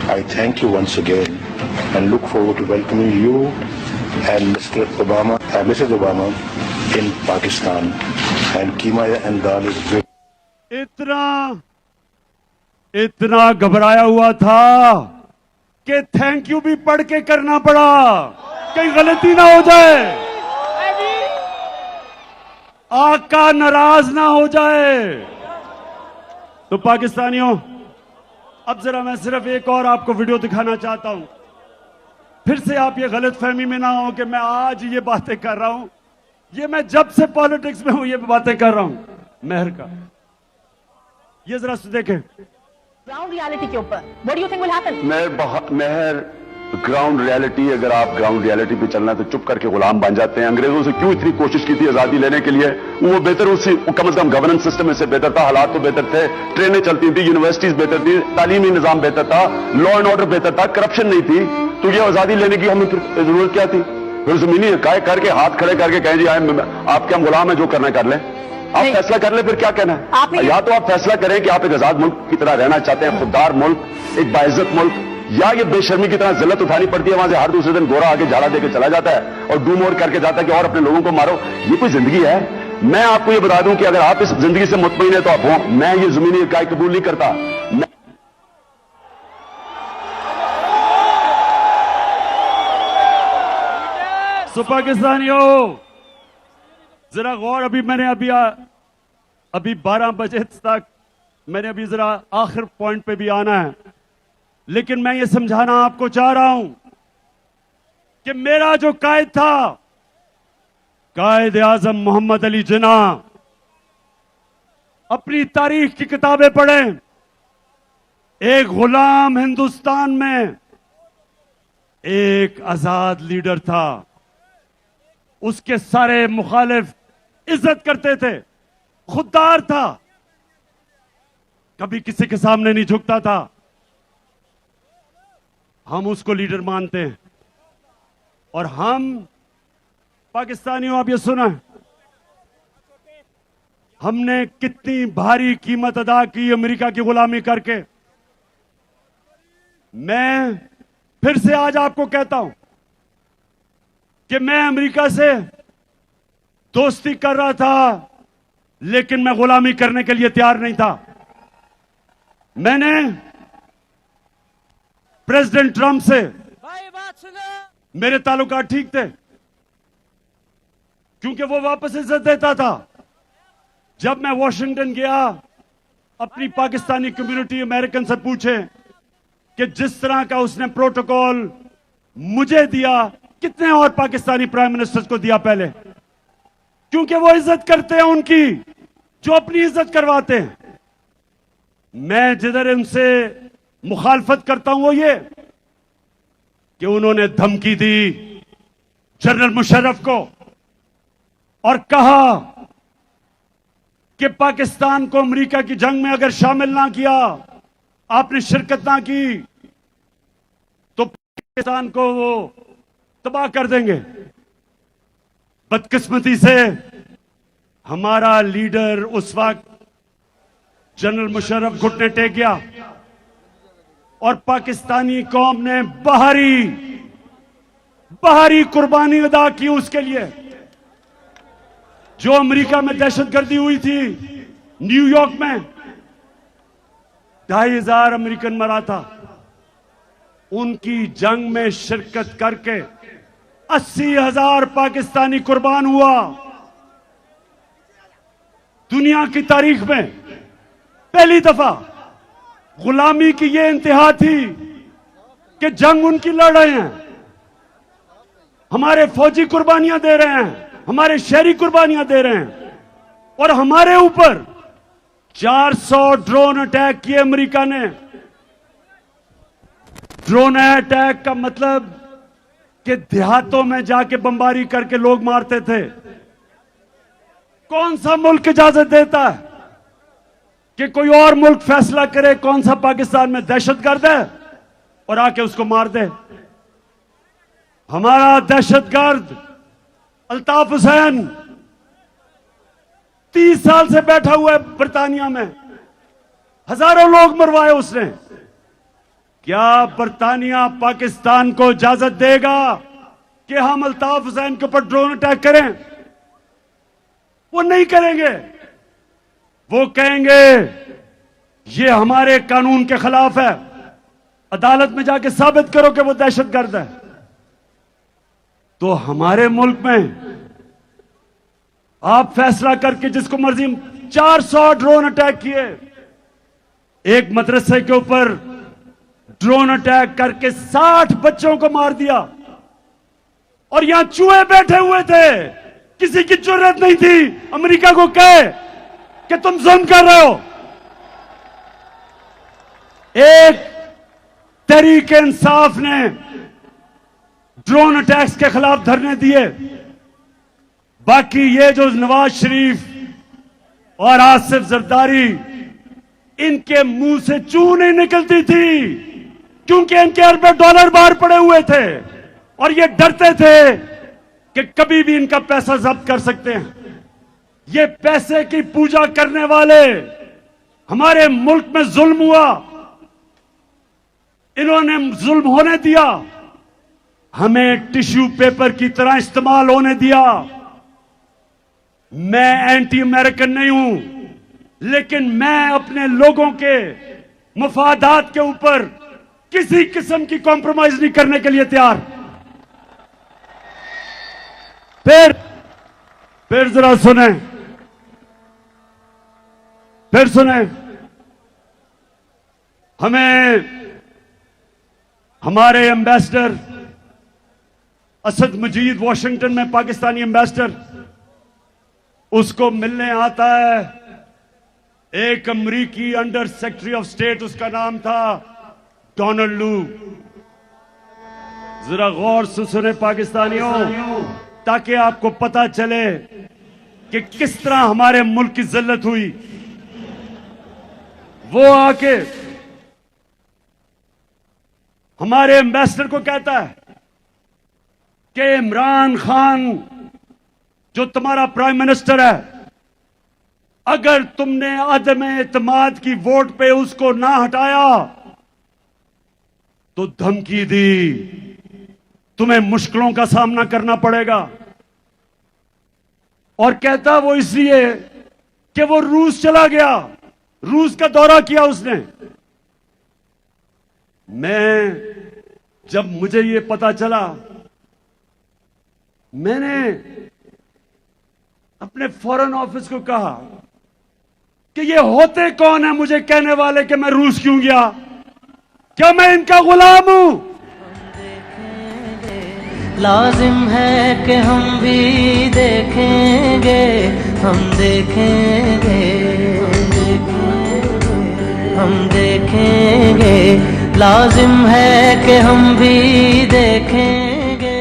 I thank you once again and look forward to welcoming you and Mr. Obama and Mrs. Obama in Pakistan. And Keema and Dal is very... इतना घबराया हुआ था कि थैंक यू भी पढ़ के करना पड़ा, कहीं गलती ना हो जाए, आका नाराज ना हो जाए। तो पाकिस्तानियों, अब जरा मैं सिर्फ एक और आपको वीडियो दिखाना चाहता हूं, फिर से आप ये गलत फहमी में ना हो कि मैं आज ये बातें कर रहा हूं। ये मैं जब से पॉलिटिक्स में हूं ये बातें कर रहा हूं मेहर का। ये जरा देखें ग्राउंड रियलिटी के ऊपर, what do you think will happen? मेहर ग्राउंड रियलिटी, अगर आप ग्राउंड रियलिटी पे चलना तो चुप करके गुलाम बन जाते हैं। अंग्रेजों से क्यों इतनी कोशिश की थी आजादी लेने के लिए? वो बेहतर, उससे कम से कम गवर्नेंस सिस्टम में से बेहतर था, हालात तो बेहतर थे, ट्रेनें चलती थी, यूनिवर्सिटीज बेहतर थी, तालीमी निजाम बेहतर था, लॉ एंड ऑर्डर बेहतर था, करप्शन नहीं थी। तो ये आजादी लेने की हमें जरूरत क्या थी? फिर जमीनी काय करके हाथ खड़े करके कहें जी आपके हम गुलाम है, जो करना कर लें। आप फैसला कर ले, फिर क्या कहना है? या तो आप फैसला करें कि आप एक आजाद मुल्क की तरह रहना चाहते हैं, खुददार मुल्क, एक बाइज्जत मुल्क, या ये बेशर्मी की तरह जिल्लत उठानी पड़ती है, वहां से हर दूसरे दिन गोरा आके झाड़ा देके चला जाता है और डूम और करके जाता है कि और अपने लोगों को मारो। ये कोई जिंदगी है? मैं आपको ये बता दूं कि अगर आप इस जिंदगी से मुतमईन है तो आप हो। मैं ये जमीनी इकाई कबूल नहीं करता। सो पाकिस्तानियों जरा गौर, अभी 12 बजे तक मैंने अभी जरा आखिर पॉइंट पे भी आना है, लेकिन मैं ये समझाना आपको चाह रहा हूं कि मेरा जो कायद था, कायद आजम मोहम्मद अली जिन्ना, अपनी तारीख की किताबें पढ़ें। एक गुलाम हिंदुस्तान में एक आजाद लीडर था, उसके सारे मुखालिफ इज्जत करते थे, खुददार था, कभी किसी के सामने नहीं झुकता था। हम उसको लीडर मानते हैं। और हम पाकिस्तानियों, आप ये सुना, हमने कितनी भारी कीमत अदा की अमेरिका की गुलामी करके। मैं फिर से आज आपको कहता हूं कि मैं अमेरिका से दोस्ती कर रहा था, लेकिन मैं गुलामी करने के लिए तैयार नहीं था। मैंने प्रेसिडेंट ट्रंप से मेरे ताल्लुकात ठीक थे, क्योंकि वो वापस इज्जत देता था। जब मैं वॉशिंगटन गया, अपनी पाकिस्तानी कम्युनिटी अमेरिकन से पूछे कि जिस तरह का उसने प्रोटोकॉल मुझे दिया, कितने और पाकिस्तानी प्राइम मिनिस्टर्स को दिया पहले, क्योंकि वो इज्जत करते हैं उनकी, जो अपनी इज्जत करवाते हैं। मैं जिधर उनसे मुखालफत करता हूं वो ये कि उन्होंने धमकी दी जनरल मुशर्रफ को और कहा कि पाकिस्तान को अमेरिका की जंग में अगर शामिल ना किया, आपने शिरकत ना की, तो पाकिस्तान को वो तबाह कर देंगे। बदकिस्मती से हमारा लीडर उस वक्त जनरल मुशर्रफ घुटने टेक गया और पाकिस्तानी कौम ने बाहरी कुर्बानी अदा की उसके लिए। जो अमेरिका में दहशतगर्दी हुई थी, न्यूयॉर्क में 2500 अमेरिकन मरा था, उनकी जंग में शिरकत करके 80,000 पाकिस्तानी कुर्बान हुआ। दुनिया की तारीख में पहली दफा गुलामी की यह इंतहा थी कि जंग उनकी लड़ रहे हैं, हमारे फौजी कुर्बानियां दे रहे हैं, हमारे शहरी कुर्बानियां दे रहे हैं, और हमारे ऊपर 400 ड्रोन अटैक किए अमेरिका ने। ड्रोन अटैक का मतलब कि देहातों में जाके बमबारी करके लोग मारते थे। कौन सा मुल्क इजाजत देता है कि कोई और मुल्क फैसला करे कौन सा पाकिस्तान में दहशतगर्द है और आके उसको मार दे? हमारा दहशतगर्द अल्ताफ हुसैन 30 साल से बैठा हुआ है बर्तानिया में, हजारों लोग मरवाए उसने। क्या बर्तानिया पाकिस्तान को इजाजत देगा कि हम अल्ताफ हुसैन के ऊपर ड्रोन अटैक करें? वो नहीं करेंगे। वो कहेंगे ये हमारे कानून के खिलाफ है, अदालत में जाके साबित करो कि वो दहशतगर्द है। तो हमारे मुल्क में आप फैसला करके जिसको मर्जी 400 ड्रोन अटैक किए, एक मदरसे के ऊपर ड्रोन अटैक करके 60 बच्चों को मार दिया, और यहां चूहे बैठे हुए थे, किसी की जरूरत नहीं थी अमेरिका को कहे कि तुम जुल्म कर रहे हो। एक तहरीक इंसाफ ने ड्रोन अटैक्स के खिलाफ धरने दिए, बाकी ये जो नवाज शरीफ और आसिफ जरदारी, इनके मुंह से चू नहीं निकलती थी, क्योंकि इनके अरबों डॉलर बाहर पड़े हुए थे और ये डरते थे कि कभी भी इनका पैसा जब्त कर सकते हैं। ये पैसे की पूजा करने वाले हमारे मुल्क में जुल्म हुआ, इन्होंने जुल्म होने दिया, हमें टिश्यू पेपर की तरह इस्तेमाल होने दिया। मैं एंटी अमेरिकन नहीं हूं, लेकिन मैं अपने लोगों के मफादात के ऊपर किसी किस्म की कॉम्प्रोमाइज नहीं करने के लिए तैयार। फिर जरा सुने, फिर सुने, हमें हमारे एम्बेसडर असद मजीद वॉशिंगटन में, पाकिस्तानी एम्बेसडर, उसको मिलने आता है एक अमरीकी अंडर सेक्रेटरी ऑफ स्टेट, उसका नाम था डोनाल्ड लू। जरा गौर से सुने पाकिस्तानियों, ताकि आपको पता चले कि किस तरह हमारे मुल्क की जिल्लत हुई। वो आके हमारे एम्बेसडर को कहता है कि इमरान खान जो तुम्हारा प्राइम मिनिस्टर है, अगर तुमने अदम एतमाद की वोट पे उसको ना हटाया तो धमकी दी, तुम्हें मुश्किलों का सामना करना पड़ेगा। और कहता वो इसलिए कि वो रूस चला गया, रूस का दौरा किया उसने। जब मुझे ये पता चला, मैंने अपने फॉरेन ऑफिस को कहा कि ये होते कौन है मुझे कहने वाले कि मैं रूस क्यों गया। क्या मैं इनका गुलाम हूं? लाजिम है कि हम भी देखेंगे, हम देखेंगे, हम देखेंगे, लाजिम है कि हम भी देखेंगे,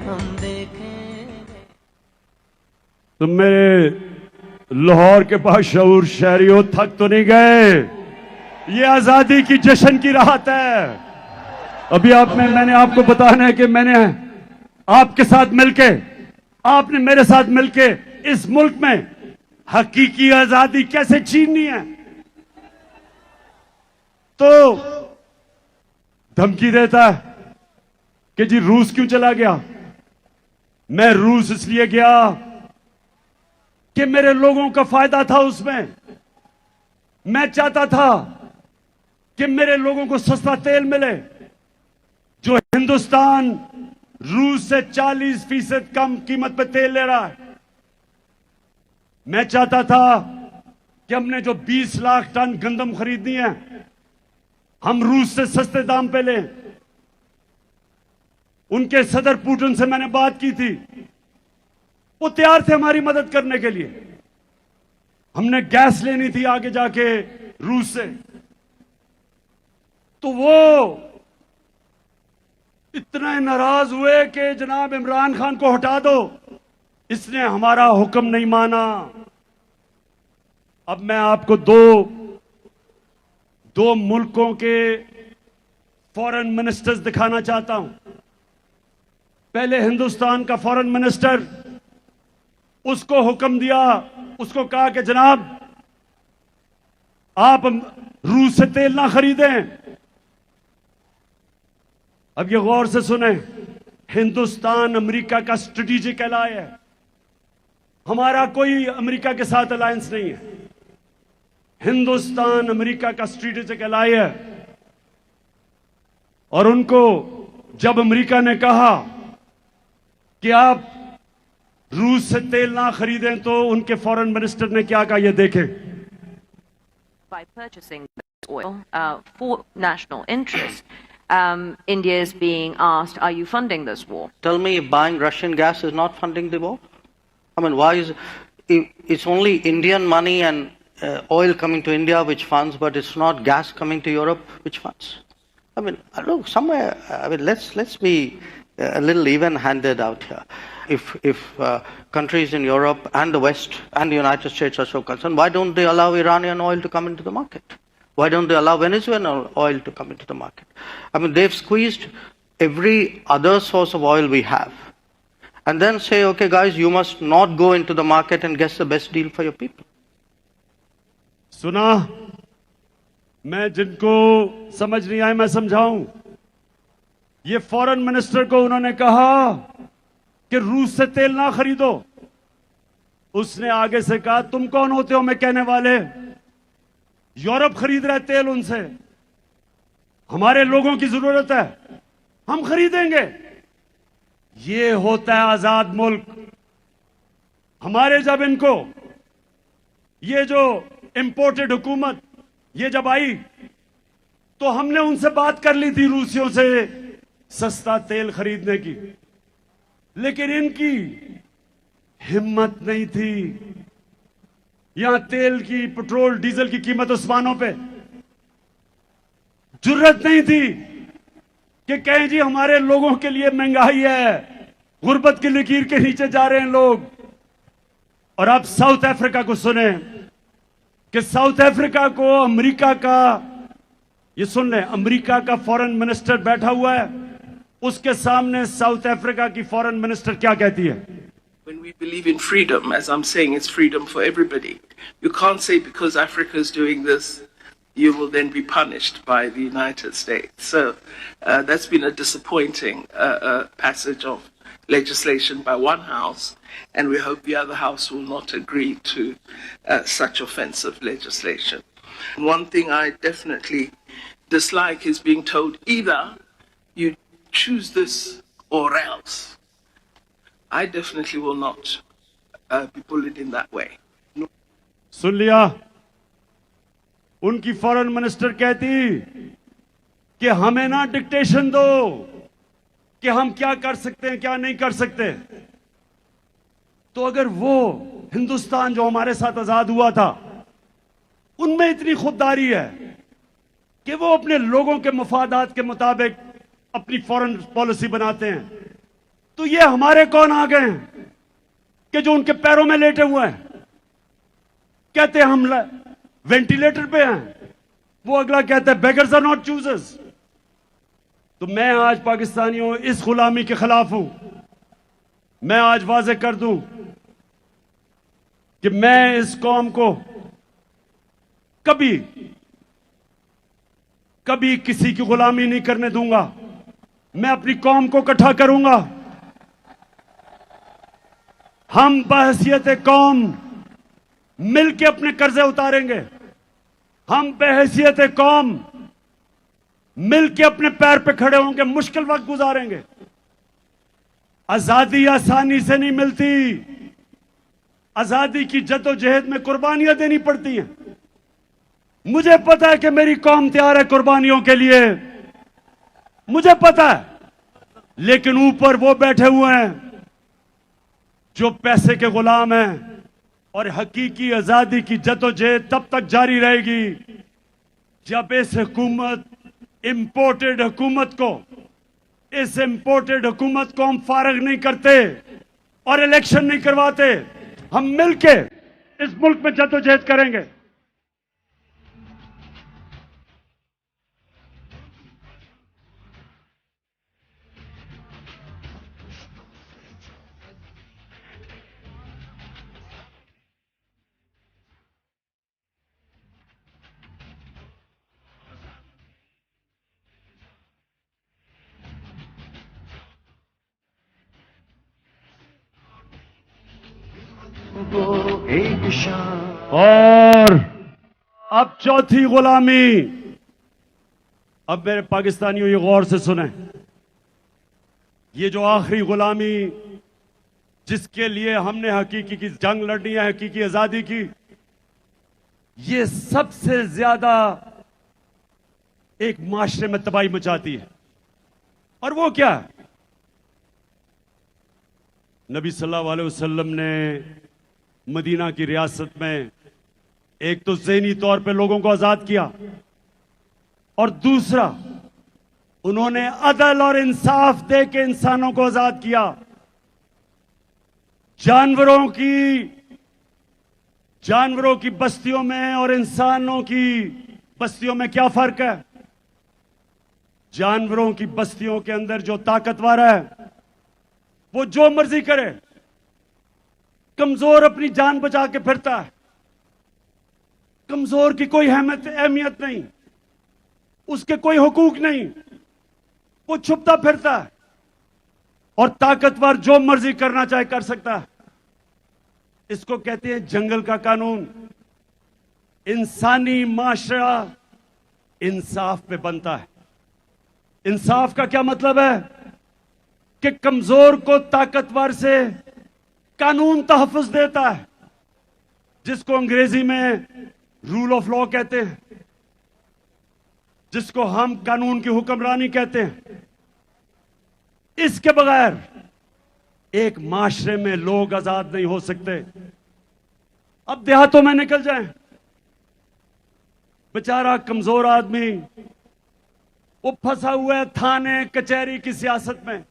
हम देखेंगे। तुम मेरे लाहौर के बाशऊर शहरियों थक तो नहीं गए? ये आजादी की जश्न की राहत है। अभी मैंने आपको बताना है कि मैंने आपके साथ मिलके, आपने मेरे साथ मिलके इस मुल्क में हकीकी आजादी कैसे छीननी है। तो धमकी देता है कि जी रूस क्यों चला गया? मैं रूस इसलिए गया कि मेरे लोगों का फायदा था उसमें। मैं चाहता था कि मेरे लोगों को सस्ता तेल मिले। जो हिंदुस्तान रूस से 40% कम कीमत पर तेल ले रहा है, मैं चाहता था कि हमने जो 20 लाख टन गंदम खरीदनी है, हम रूस से सस्ते दाम पे लें। उनके सदर पुतिन से मैंने बात की थी, वो तैयार थे हमारी मदद करने के लिए। हमने गैस लेनी थी आगे जाके रूस से, तो वो इतने नाराज हुए कि जनाब इमरान खान को हटा दो। इसने हमारा हुक्म नहीं माना। अब मैं आपको दो मुल्कों के फॉरेन मिनिस्टर्स दिखाना चाहता हूं। पहले हिंदुस्तान का फॉरेन मिनिस्टर, उसको हुक्म दिया, उसको कहा कि जनाब आप रूस से तेल ना खरीदें। अब ये गौर से सुने, हिंदुस्तान अमेरिका का स्ट्रेटेजिक एलाय है। हमारा कोई अमेरिका के साथ अलायंस नहीं है। हिंदुस्तान अमेरिका का स्ट्रेटेजिक एलाय है। और उनको जब अमेरिका ने कहा कि आप रूस से तेल ना खरीदें, तो उनके फॉरेन मिनिस्टर ने क्या कहा, ये देखें। By purchasing oil for national interest, India is being asked, are you funding this war? Tell me if buying Russian gas is not funding the war? I mean, why is it's only Indian money and oil coming to India which funds, but it's not gas coming to Europe which funds? I mean, look, somewhere, I mean, let's be a little even-handed out here. If countries in Europe and the West and the United States are so concerned, why don't they allow Iranian oil to come into the market? Why don't they allow Venezuelan oil to come into the market? I mean, they've squeezed every other source of oil we have. And then say, okay guys, you must not go into the market and get the best deal for your people. सुना? मैं जिनको समझ नहीं आए मैं समझाऊं। ये फॉरेन मिनिस्टर को उन्होंने कहा कि रूस से तेल ना खरीदो। उसने आगे से कहा, तुम कौन होते हो मैं कहने वाले? यूरोप खरीद रहा है तेल उनसे। हमारे लोगों की जरूरत है, हम खरीदेंगे। ये होता है आजाद मुल्क। हमारे जब इनको ये जो इंपोर्टेड हुकूमत ये जब आई, तो हमने उनसे बात कर ली थी रूसियों से सस्ता तेल खरीदने की, लेकिन इनकी हिम्मत नहीं थी। यहां तेल की, पेट्रोल डीजल की कीमत आसमानों पे, जुर्रत नहीं थी कि कहें जी हमारे लोगों के लिए महंगाई है, गुर्बत की लकीर के नीचे जा रहे हैं लोग। और आप साउथ अफ्रीका को सुने कि साउथ अफ्रीका को अमेरिका का, ये सुन लें, अमेरिका का फॉरेन मिनिस्टर बैठा हुआ है, उसके सामने साउथ अफ्रीका की फॉरेन मिनिस्टर क्या कहती है? When we believe in freedom, as I'm saying, it's freedom for everybody. You can't say because Africa is doing this, you will then be punished by the United States. So that's been a disappointing passage of legislation by one house, and we hope the other house will not agree to such offensive legislation. One thing I definitely dislike is being told either you choose this or else. I definitely will not be bullied in that way. No. सुन लिया? उनकी फॉरेन मिनिस्टर कहती कि हमें ना डिक्टेशन दो कि हम क्या कर सकते हैं क्या नहीं कर सकते। तो अगर वो हिंदुस्तान जो हमारे साथ आजाद हुआ था उनमें इतनी खुददारी है कि वो अपने लोगों के मफादात के मुताबिक अपनी फॉरेन पॉलिसी बनाते हैं, तो ये हमारे कौन आ गए हैं कि जो उनके पैरों में लेटे हुए हैं, कहते हैं हम वेंटिलेटर पे हैं, वो अगला कहता है बेगर्स आर नॉट चूजर्स। तो मैं आज पाकिस्तानियों इस गुलामी के खिलाफ हूं। मैं आज वाज़ेह कर दूं कि मैं इस कौम को कभी कभी किसी की गुलामी नहीं करने दूंगा। मैं अपनी कौम को इकट्ठा करूंगा। हम बहैसियत कौम मिलके अपने कर्जे उतारेंगे। हम बहैसियत कौम मिलके अपने पैर पे खड़े होंगे, मुश्किल वक्त गुजारेंगे। आजादी आसानी से नहीं मिलती। आजादी की जद्दोजहद में कुर्बानियां देनी पड़ती हैं। मुझे पता है कि मेरी कौम तैयार है कुर्बानियों के लिए, मुझे पता है। लेकिन ऊपर वो बैठे हुए हैं जो पैसे के गुलाम हैं, और हकीकी आजादी की जद्दोजहद तब तक जारी रहेगी जब इस हुकूमत इंपोर्टेड हुकूमत को हम फारग नहीं करते और इलेक्शन नहीं करवाते। हम मिलके इस मुल्क में जद्दोजहद करेंगे। और अब चौथी गुलामी। अब मेरे पाकिस्तानियों ये गौर से सुने, ये जो आखिरी गुलामी जिसके लिए हमने हकीकी की जंग लड़नी है, हकीकी आजादी की, ये सबसे ज्यादा एक माशरे में तबाही मचाती है। और वो क्या है? नबी सल्लल्लाहु अलैहि वसल्लम ने मदीना की रियासत में एक तो ज़हनी तौर पे लोगों को आजाद किया, और दूसरा उन्होंने अदल और इंसाफ दे के इंसानों को आजाद किया। जानवरों की बस्तियों में और इंसानों की बस्तियों में क्या फर्क है? जानवरों की बस्तियों के अंदर जो ताकतवर है वो जो मर्जी करे, कमजोर अपनी जान बचा के फिरता है। कमजोर की कोई अहमियत नहीं, उसके कोई हुकूक नहीं, वो छुपता फिरता है। और ताकतवर जो मर्जी करना चाहे कर सकता है। इसको कहते हैं जंगल का कानून। इंसानी माशरा इंसाफ पे बनता है। इंसाफ का क्या मतलब है? कि कमजोर को ताकतवर से कानून तहफ़्फ़ुज़ देता है, जिसको अंग्रेजी में रूल ऑफ लॉ कहते हैं, जिसको हम कानून की हुक्मरानी कहते हैं। इसके बगैर एक माशरे में लोग आजाद नहीं हो सकते। अब देहातों में निकल जाएं, बेचारा कमजोर आदमी वो फंसा हुआ है थाने कचहरी की सियासत में,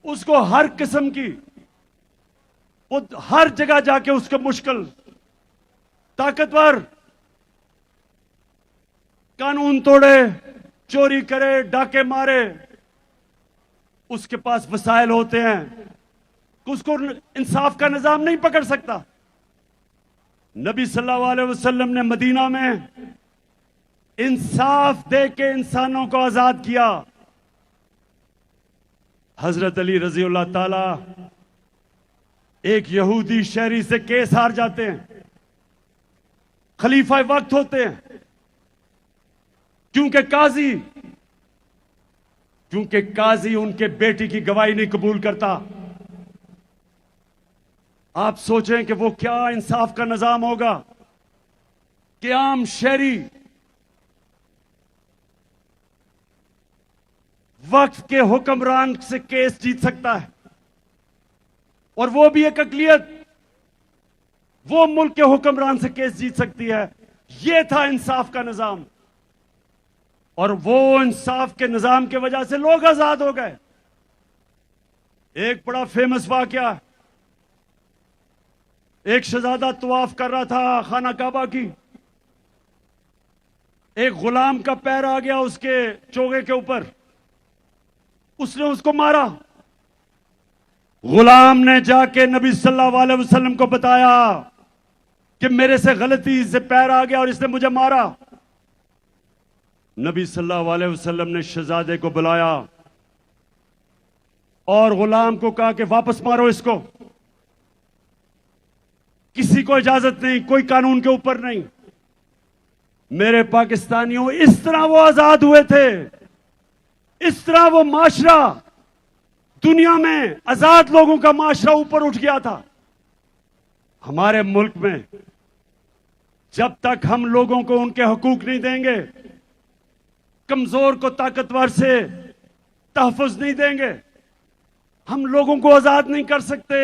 उसको हर किस्म की, वो हर जगह जाके उसको मुश्किल। ताकतवर कानून तोड़े, चोरी करे, डाके मारे, उसके पास वसाइल होते हैं, उसको इंसाफ का निजाम नहीं पकड़ सकता। नबी सल्लल्लाहु अलैहि वसल्लम ने मदीना में इंसाफ दे के इंसानों को आजाद किया। हजरत अली रजी अल्लाह ताला एक यहूदी शहरी से केस हार जाते हैं, खलीफा वक्त होते हैं, क्योंकि काजी उनके बेटी की गवाही नहीं कबूल करता। आप सोचें कि वो क्या इंसाफ का निजाम होगा कि आम शहरी वक्फ के हुक्मरान से केस जीत सकता है, और वो भी एक अकलियत वो मुल्क के हुक्मरान से केस जीत सकती है। ये था इंसाफ का निजाम, और वो इंसाफ के निजाम की वजह से लोग आजाद हो गए। एक बड़ा फेमस वाकया, एक शहजादा तवाफ कर रहा था खाना काबा की, एक गुलाम का पैर आ गया उसके चोगे के ऊपर, उसने उसको मारा। गुलाम ने जाके नबी सल्लल्लाहु अलैहि वसल्लम को बताया कि मेरे से गलती से पैर आ गया और इसने मुझे मारा। नबी सल्लल्लाहु अलैहि वसल्लम ने शहजादे को बुलाया और गुलाम को कहा कि वापस मारो इसको, किसी को इजाजत नहीं, कोई कानून के ऊपर नहीं। मेरे पाकिस्तानियों, इस तरह वो आजाद हुए थे, इस तरह वो माशरा, दुनिया में आजाद लोगों का माशरा ऊपर उठ गया था। हमारे मुल्क में जब तक हम लोगों को उनके हकूक नहीं देंगे, कमजोर को ताकतवर से तहफ़्फ़ुज़ नहीं देंगे, हम लोगों को आजाद नहीं कर सकते।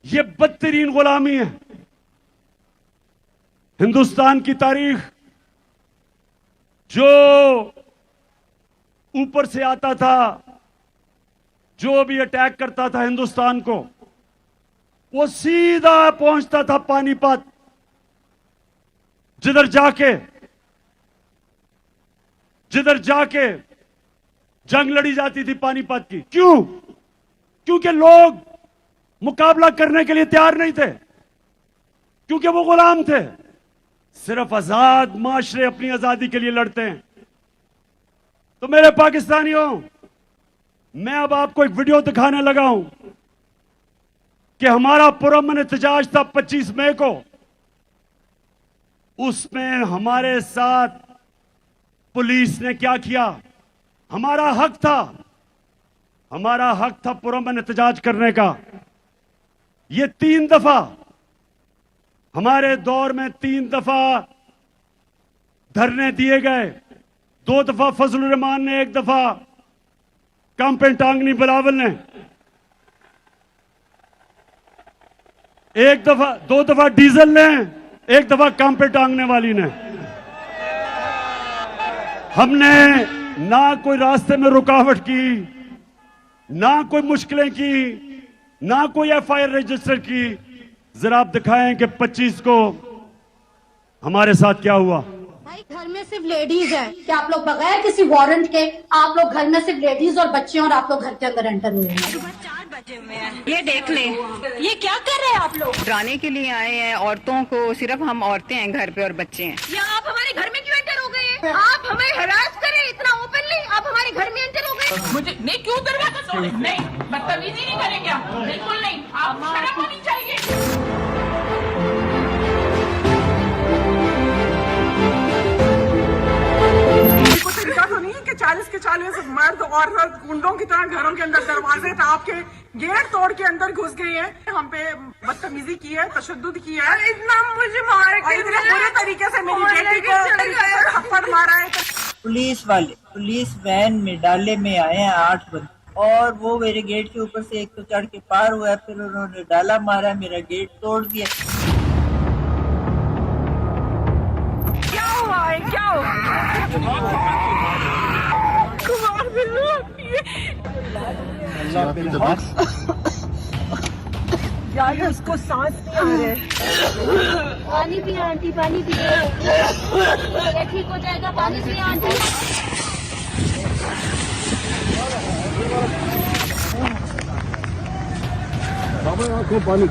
ये बदतरीन गुलामी है। हिंदुस्तान की तारीख, जो ऊपर से आता था, जो भी अटैक करता था हिंदुस्तान को, वो सीधा पहुंचता था पानीपत, जिधर जाके जंग लड़ी जाती थी पानीपत की। क्यों? क्योंकि लोग मुकाबला करने के लिए तैयार नहीं थे, क्योंकि वो गुलाम थे। सिर्फ आजाद माशरे अपनी आजादी के लिए लड़ते हैं। तो मेरे पाकिस्तानियों, मैं अब आपको एक वीडियो दिखाने लगा हूं कि हमारा पुरअमन एहतजाज था 25 मई को, उसमें हमारे साथ पुलिस ने क्या किया। हमारा हक था पुरअमन एहतजाज करने का। ये 3 दफा हमारे दौर में 3 दफा धरने दिए गए। 2 दफा फजलुर रहमान ने, 1 दफा कांपे टांगनी बिलावल ने, 2 दफा डीजल ने, 1 दफा कांपे टांगने वाली ने। हमने ना कोई रास्ते में रुकावट की, ना कोई मुश्किलें की, ना कोई एफआईआर रजिस्टर की। जरा आप दिखाएं कि 25 को हमारे साथ क्या हुआ। भाई, घर में सिर्फ लेडीज है कि आप लोग बगैर किसी वारंट के आप लोग घर में सिर्फ लेडीज और बच्चे, और आप लोग घर के अंदर एंटर हुए हैं। सुबह 4 बजे हुए हैं। ये देख लें, ये क्या कर रहे हैं आप लोग? डराने के लिए आए हैं औरतों को। सिर्फ हम औरतें हैं घर पे और बच्चे हैं। या आप हमारे घर में क्यों एंटर हो गए? आप हमें हरास करें इतना ओपनली, आप हमारे घर में एंटर हो गए। मुझे नहीं, क्यों दरवाजा तोड़े? नहीं, बदतमीजी नहीं करेंगे आप, बिल्कुल नहीं। आप शर्म होनी चाहिए। तरीका तो नहीं है कि 40 के 40 मर्द और गुंडों की तरह घरों के अंदर दरवाजे टाप के गेट तोड़ के अंदर घुस गए हैं। हम पे बदतमीजी की है, तशद्दुद किया है, इतना मुझे मार के इतने बुरे तरीके से मेरी बेटी को थप्पड़ मारा है। पुलिस वाले पुलिस वैन में डाले में आए हैं 8 बंदे, और वो मेरे गेट के ऊपर से एक तो चढ़ के पार हुआ, फिर उन्होंने डाला मारा, मेरा गेट तोड़ दिया। क्या हुआ है? क्या हुआ? कुमार बिल्लू, यार उसको सांस नहीं आ रहे। पानी पिए आंटी, पानी पिए, ठीक हो जाएगा। पानी पिए आंटी। बाबा आंखों पानी।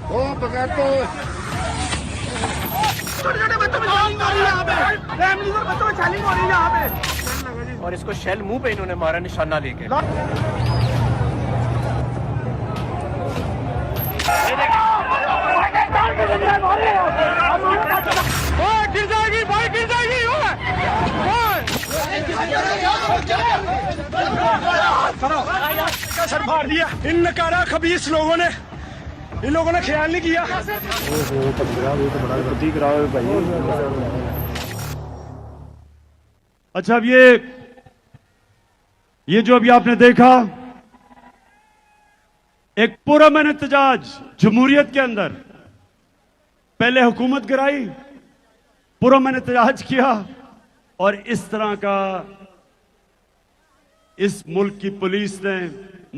ओ बगैर तो छोटे-छोटे बच्चों में छालिंग हो रही है यहाँ पे। फैमिली और बच्चों में छालिंग हो रही है यहाँ पे। और इसको शेल मुंह पे इन्होंने मारा निशाना लेके। गिर जाएगी भाई, गिर जाएगी। सर मार दिया इन नकारा खबीस लोगों ने। इन लोगों ने ख्याल नहीं किया। अच्छा, अब ये जो अभी आपने देखा, एक पुरअमन एहतजाज जमहूरियत के अंदर, पहले हुकूमत गिराई, पुरअमन एहतजाज किया, और इस तरह का इस मुल्क की पुलिस ने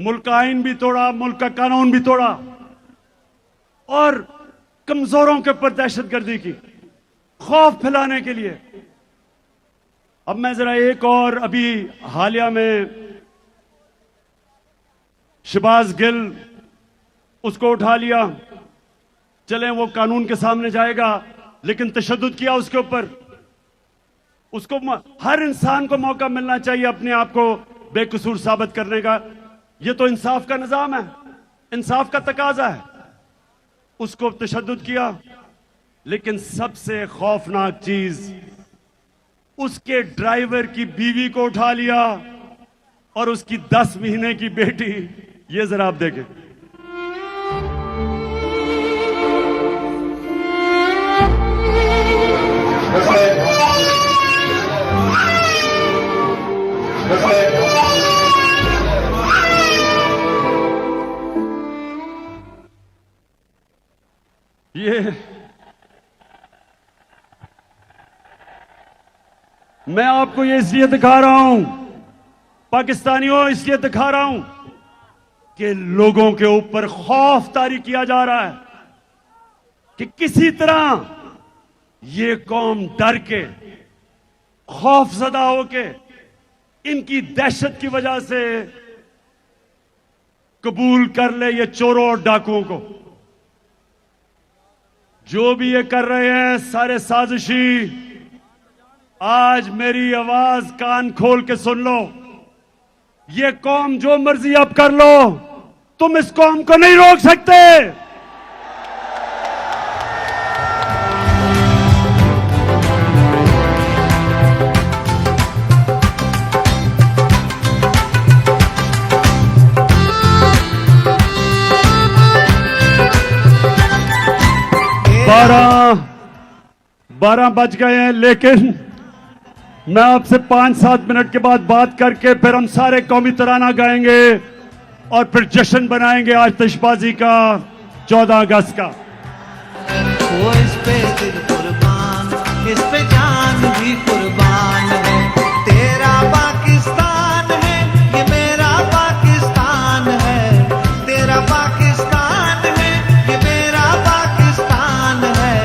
मुल्क का आइन भी तोड़ा, मुल्क का कानून भी तोड़ा, और कमजोरों के ऊपर दहशतगर्दी की, खौफ फैलाने के लिए। अब मैं जरा एक और, अभी हालिया में शहबाज गिल, उसको उठा लिया, चलें वो कानून के सामने जाएगा, लेकिन तशद्दुद किया उसके ऊपर। उसको हर इंसान को मौका मिलना चाहिए अपने आप को बेकसूर साबित करने का। यह तो इंसाफ का निजाम है, इंसाफ का तकाजा है। उसको तशद्दुद किया, लेकिन सबसे खौफनाक चीज, उसके ड्राइवर की बीवी को उठा लिया और उसकी 10 महीने की बेटी। ये जरा आप देखें। ये मैं आपको ये इसलिए दिखा रहा हूं, पाकिस्तानियों, इसलिए दिखा रहा हूं कि लोगों के ऊपर खौफ तारी किया जा रहा है कि किसी तरह ये कौम डर के, खौफजदा होके, इनकी दहशत की वजह से कबूल कर ले ये चोरों और डाकुओं को। जो भी ये कर रहे हैं सारे साजिशी। आज मेरी आवाज कान खोल के सुन लो, ये कौम जो मर्जी अब कर लो, तुम इस कौम को नहीं रोक सकते। बारह बज गए हैं, लेकिन मैं आपसे 5-7 मिनट के बाद बात करके फिर हम सारे कौमी तराना गाएंगे और फिर जश्न बनाएंगे आतिशबाजी का 14 अगस्त का। वो इस पे दिल कुर्बान, इस पे जान भी कुर्बान है। तेरा पाकिस्तान है, ये मेरा पाकिस्तान है। तेरा पाकिस्तान है, ये मेरा पाकिस्तान है।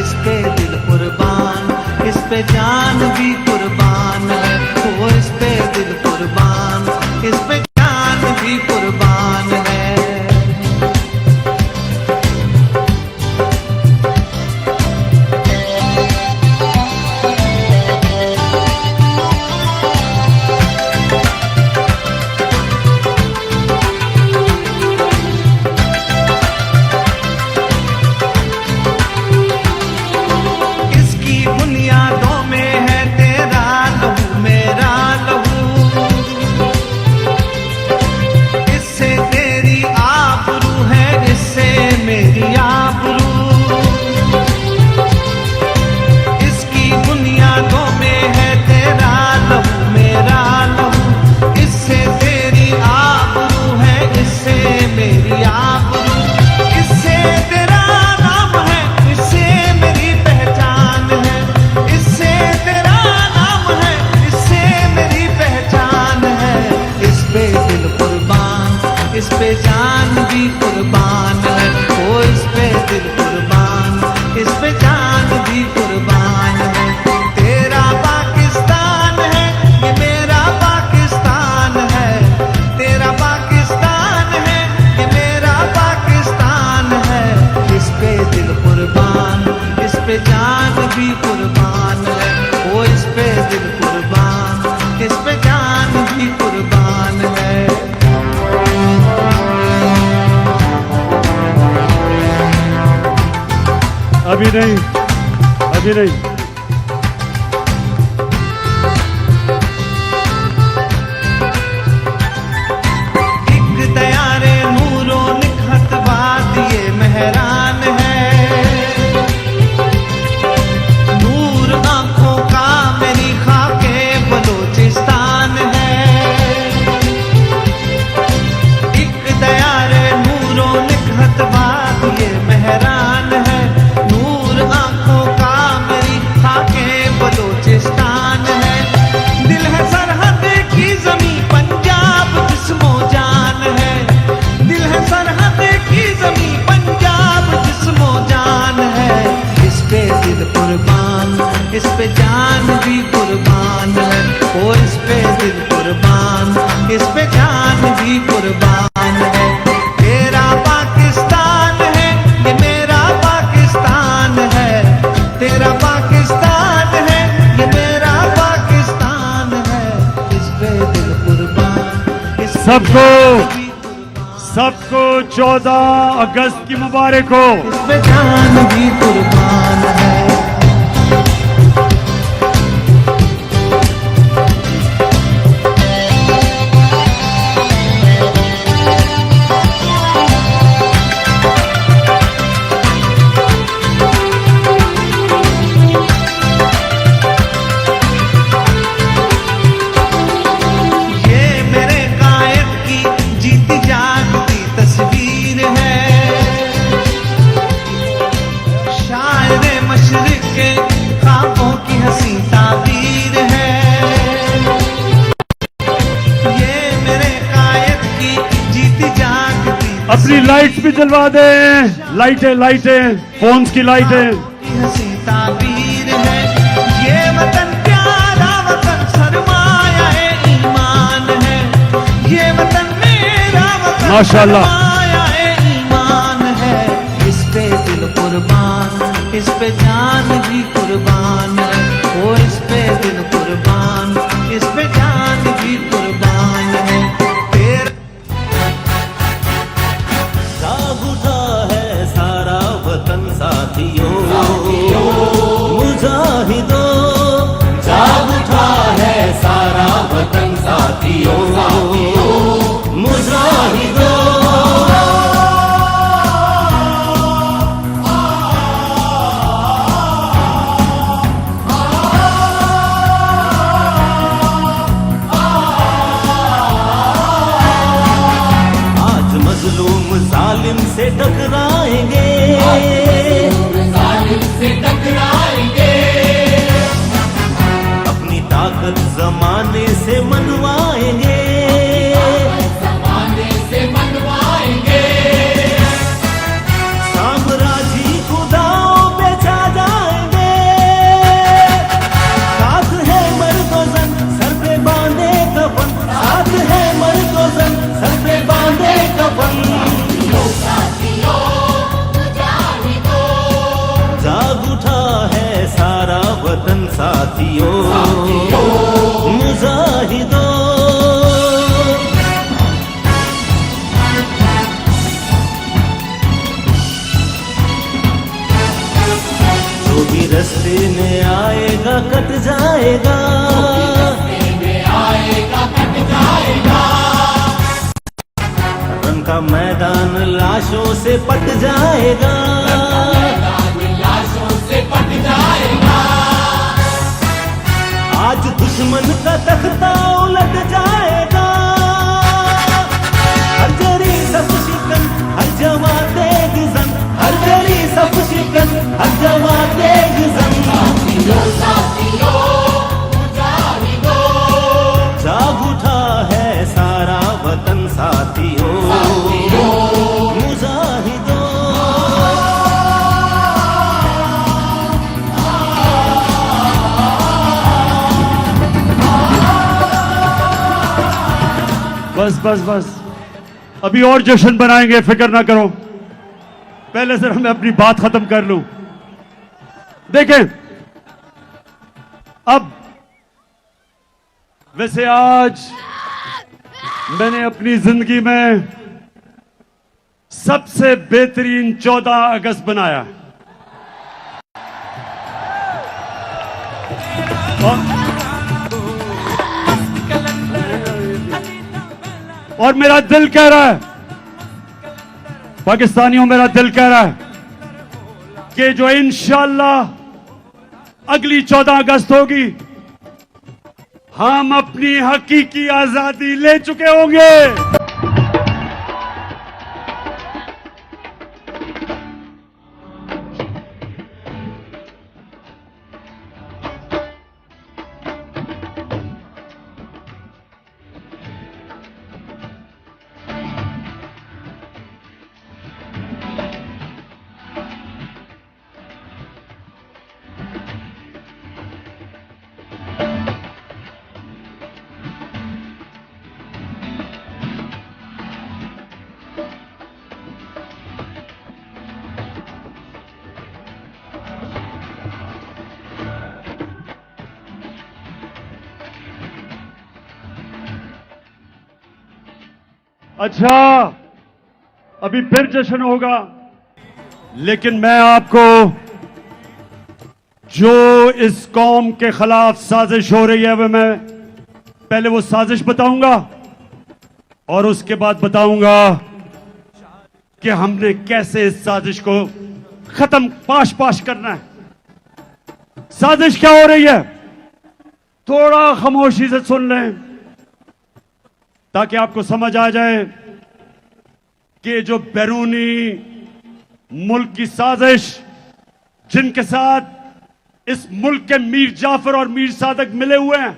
इस पे दिल कुर्बान, इस पे जान भी कुर्बान है। वो इस पे दिल कुर्बान, इस पे जान भी कुर्बान है। इस पे जान भी कुर्बान है। वो इस पे दिल कुर्बान, इस पे जान भी कुर्बान है। तेरा पाकिस्तान है, ये मेरा पाकिस्तान है। तेरा पाकिस्तान है, ये मेरा पाकिस्तान है। इस पे दिल कुर्बान, इस पे जान भी कुर्बान है। वो इस पे दिल कुर्बान, इस पे जान भी कुर्बान है। अभी नहीं, अभी नहीं। एक दयारे नूरों निखत वादिये मेहरान है। नूर आंखों का मेरी खाके बलो मतवाद ये मेहरान है, नूर आंखों का मेरी खाके बलोचिस्तान है। दिल है सरहद की जमी पंजाब जिस्मो जान है, दिल है सरहद की जमी पंजाब जिस्मो जान है। इस पे दिल कुर्बान, इस पे जान भी कुर्बान है, ओ इस पे दिल कुर्बान, इस पे जान भी कुर्बान है। तेरा पाकिस्तान है, ये मेरा पाकिस्तान है, तेरा पाकिस्तान है, ये मेरा पाकिस्तान है। इस पे दिल कुर्बान, इस पे सबको 14 अगस्त की मुबारक हो। इस पे जान भी कुर्बान है। अपनी लाइट्स भी जलवा दें, लाइटें लाइटें, फोन्स की लाइटें। हंसी ताबीर है, ये वतन प्यारा वतन सरमाया है, ईमान है, ये वतन मेरा वतन माशाल्लाह सरमाया है, ईमान है। इस पे दिल कुर्बान, इस पे जान भी कुर्बान है, ओ इस पे दिल कुर्बान, इस पे जान भी कुर्बान है। मुजाहिदों जाग उठा है सारा वतन साथियों, मुजाहिदों आज मजलूम जालिम से टकराएंगे, जालिम से टकराएंगे, अपनी ताकत जमाने से मनवाएंगे, जमाने से मनवाएंगे, साम्राज्य खुदाओं पे छा जाएंगे। साथ है मर्दोजन सर पे बांधे कफन, साथ है मर्दोजन सर पे बांधे कफन। जाग उठा है सारा वतन साथियों, मुजाहिदों जो भी रस्ते में आएगा कट जाएगा, रन का मैदान लाशों से पट जाएगा, पट जाएगा। आज दुश्मन का तख्ता उलट जाएगा, हर जरी सब शिकन हर जवा तेगजन, हर जरी सब शिकन हर जवा तेगजन। जाग उठा है सारा वतन साथियों, मुजाहिदों बस बस बस, अभी और जश्न बनाएंगे, फिक्र ना करो। पहले सिर्फ मैं अपनी बात खत्म कर लूं। देखें, अब वैसे आज मैंने अपनी जिंदगी में सबसे बेहतरीन 14 अगस्त बनाया। और मेरा दिल कह रहा है, पाकिस्तानियों, मेरा दिल कह रहा है कि जो इंशाअल्लाह अगली 14 अगस्त होगी, हम अपनी हकीकी आजादी ले चुके होंगे। अच्छा, अभी फिर जश्न होगा, लेकिन मैं आपको जो इस कौम के खिलाफ साजिश हो रही है वह मैं पहले वो साजिश बताऊंगा और उसके बाद बताऊंगा कि हमने कैसे इस साजिश को खत्म पाश पाश करना है। साजिश क्या हो रही है, थोड़ा खामोशी से सुन लें ताकि आपको समझ आ जाए कि जो बैरूनी मुल्क की साजिश जिनके साथ इस मुल्क के मीर जाफर और मीर सादक मिले हुए हैं,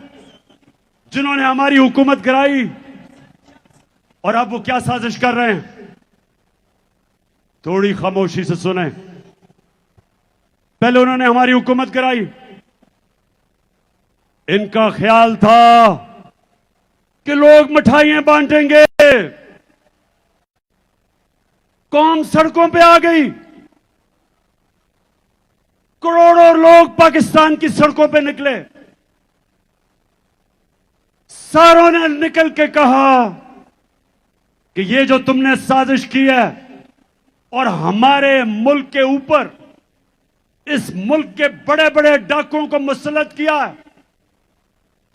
जिन्होंने हमारी हुकूमत कराई, और अब वो क्या साजिश कर रहे हैं, थोड़ी खामोशी से सुने। पहले उन्होंने हमारी हुकूमत कराई, इनका ख्याल था कि लोग मिठाइयां बांटेंगे, कौम सड़कों पे आ गई, करोड़ों लोग पाकिस्तान की सड़कों पे निकले। सारों ने निकल के कहा कि ये जो तुमने साजिश की है और हमारे मुल्क के ऊपर इस मुल्क के बड़े बड़े डाकुओं को मुसल्लत किया है,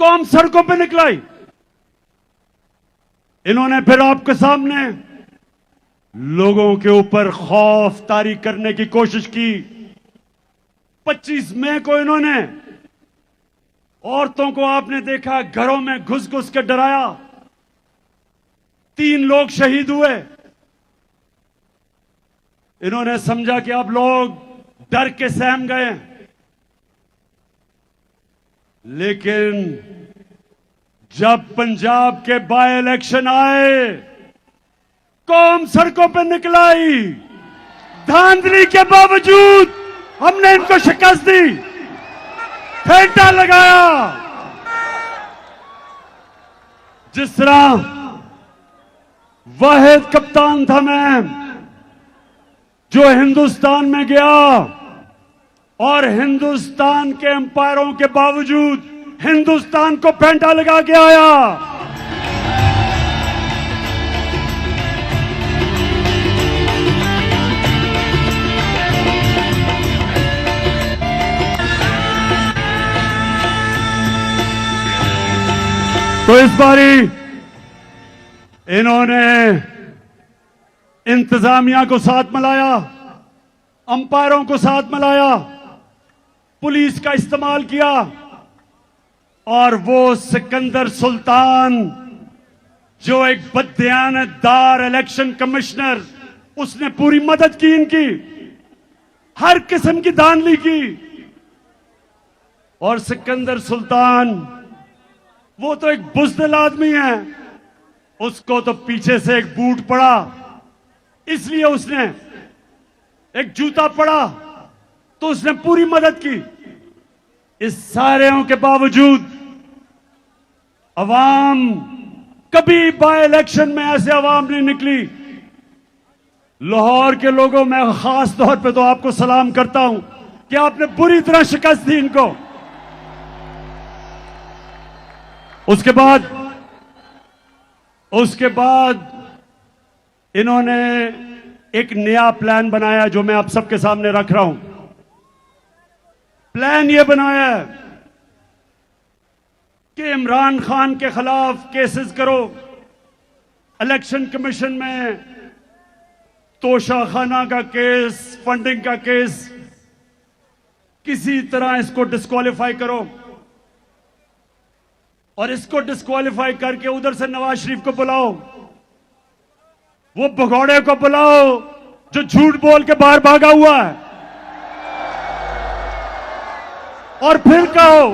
कौम सड़कों पे निकलाई। इन्होंने फिर आपके सामने लोगों के ऊपर खौफ तारी करने की कोशिश की। 25 मई को इन्होंने औरतों को आपने देखा घरों में घुस घुस के डराया, 3 लोग शहीद हुए। इन्होंने समझा कि अब लोग डर के सहम गए, लेकिन जब पंजाब के बाय इलेक्शन आए, कौम सड़कों पर निकलाई। धांधली के बावजूद हमने इनको शिकस्त दी, फेंटा लगाया। जिस तरह वाहिद कप्तान था मैं जो हिंदुस्तान में गया और हिंदुस्तान के एम्पायरों के बावजूद हिंदुस्तान को फेंटा लगा के आया। तो इस बारी इन्होंने इंतजामिया को साथ मिलाया, अंपायरों को साथ मिलाया, पुलिस का इस्तेमाल किया और वो सिकंदर सुल्तान जो एक बददियानतदार इलेक्शन कमिश्नर, उसने पूरी मदद की इनकी, हर किस्म की धांधली की। और सिकंदर सुल्तान वो तो एक बुज़दिल आदमी है, उसको तो पीछे से एक बूट पड़ा, इसलिए उसने एक जूता पड़ा तो उसने पूरी मदद की। इस सारे के बावजूद अवाम, कभी बाय इलेक्शन में ऐसे अवाम नहीं निकली। लाहौर के लोगों, मैं खास तौर पे तो आपको सलाम करता हूं कि आपने बुरी तरह शिकस्त दी इनको। उसके बाद इन्होंने एक नया प्लान बनाया जो मैं आप सबके सामने रख रहा हूं। प्लान यह बनाया है कि इमरान खान के खिलाफ केसेस करो, इलेक्शन कमीशन में तोशाखाना का केस, फंडिंग का केस, किसी तरह इसको डिस्क्वालीफाई करो और इसको डिस्क्वालीफाई करके उधर से नवाज शरीफ को बुलाओ, वो भगौड़े को बुलाओ जो झूठ बोल के बाहर भागा हुआ है, और फिर कहो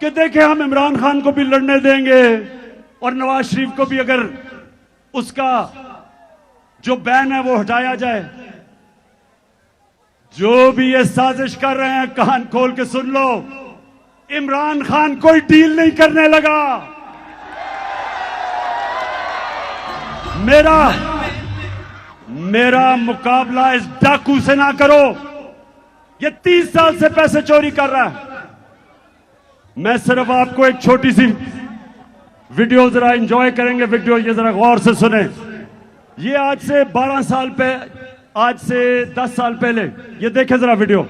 कि देखें हम इमरान खान को भी लड़ने देंगे और नवाज शरीफ को भी अगर उसका जो बैन है वो हटाया जाए। जो भी ये साजिश कर रहे हैं कान खोल के सुन लो, इमरान खान कोई डील नहीं करने लगा। मेरा मुकाबला इस डाकू से ना करो, ये 30 साल से पैसे चोरी कर रहा है। मैं सिर्फ आपको एक छोटी सी वीडियो जरा एंजॉय करेंगे, वीडियो ये जरा गौर से सुने। ये आज से 12 साल पहले, आज से 10 साल पहले, ये देखें जरा वीडियो।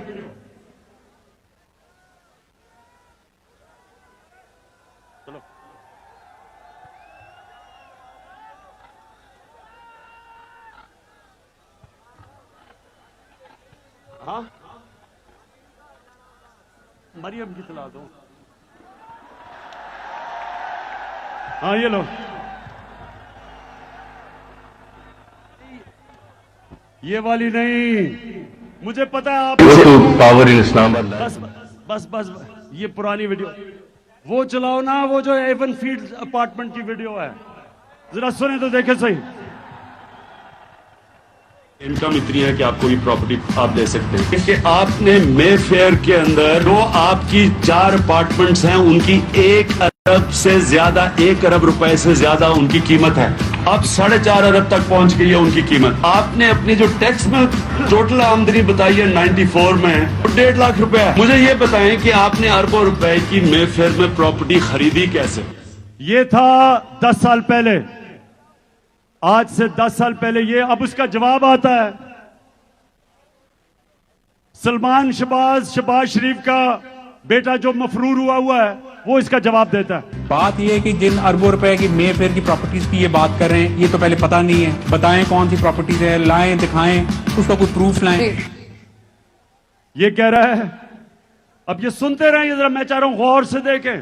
चलो हाँ, मरियम की तला दो। हाँ ये लो, ये वाली नहीं, मुझे पता है आप पावर इन इस्लामाबाद। बस बस बस ये पुरानी वीडियो वो चलाओ ना, वो जो एवन फील्ड अपार्टमेंट की वीडियो है, जरा सुने तो देखे सही। इनकम इतनी है कि आप कोई प्रॉपर्टी आप दे सकते हैं, क्योंकि आपने मे फेयर के अंदर जो आपकी 4 अपार्टमेंट्स हैं उनकी 1 अरब से ज्यादा, 1 अरब रुपए से ज्यादा उनकी कीमत है। अब 4.5 अरब तक पहुंच गई है उनकी कीमत। आपने अपनी जो टैक्स में टोटल आमदनी बताई है 94 में, तो 1.5 लाख रुपए है। मुझे ये बताएं कि आपने अरबों रुपए की मे फेयर में प्रॉपर्टी खरीदी कैसे? ये था 10 साल पहले, आज से 10 साल पहले ये। अब उसका जवाब आता है, सलमान शहबाज शरीफ का बेटा जो मफरूर हुआ है, वो इसका जवाब देता है। बात ये है कि जिन अरबों रुपए की मे फेयर की प्रॉपर्टीज की ये बात कर रहे हैं, ये तो पहले पता नहीं है। बताएं कौन सी प्रॉपर्टीज है, लाएं, दिखाएं, उसका कोई प्रूफ लाएं। ये कह रहा है, अब ये सुनते रहे जरा, मैं चाह रहा हूं गौर से देखें।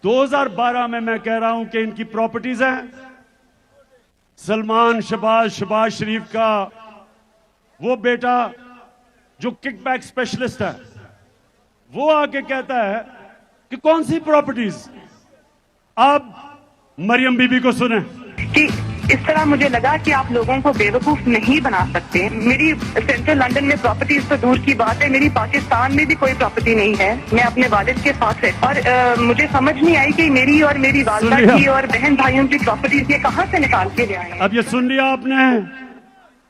2012 में मैं कह रहा हूं कि इनकी प्रॉपर्टीज हैं, सलमान शहबाज शरीफ का वो बेटा जो किकबैक स्पेशलिस्ट है, वो आके कहता है कि कौन सी प्रॉपर्टीज। अब मरियम बीबी को सुने कि इस तरह मुझे लगा कि आप लोगों को बेवकूफ नहीं बना सकते। मेरी सेंट्रल लंदन में प्रॉपर्टीज तो दूर की बात है, मेरी पाकिस्तान में भी कोई प्रॉपर्टी नहीं है। मैं अपने वालिद के साथ है और मुझे समझ नहीं आई कि मेरी और मेरी वालिदा की और बहन भाइयों की प्रॉपर्टीज ये कहाँ से निकाल के ले आए। अब ये सुन लिया आपने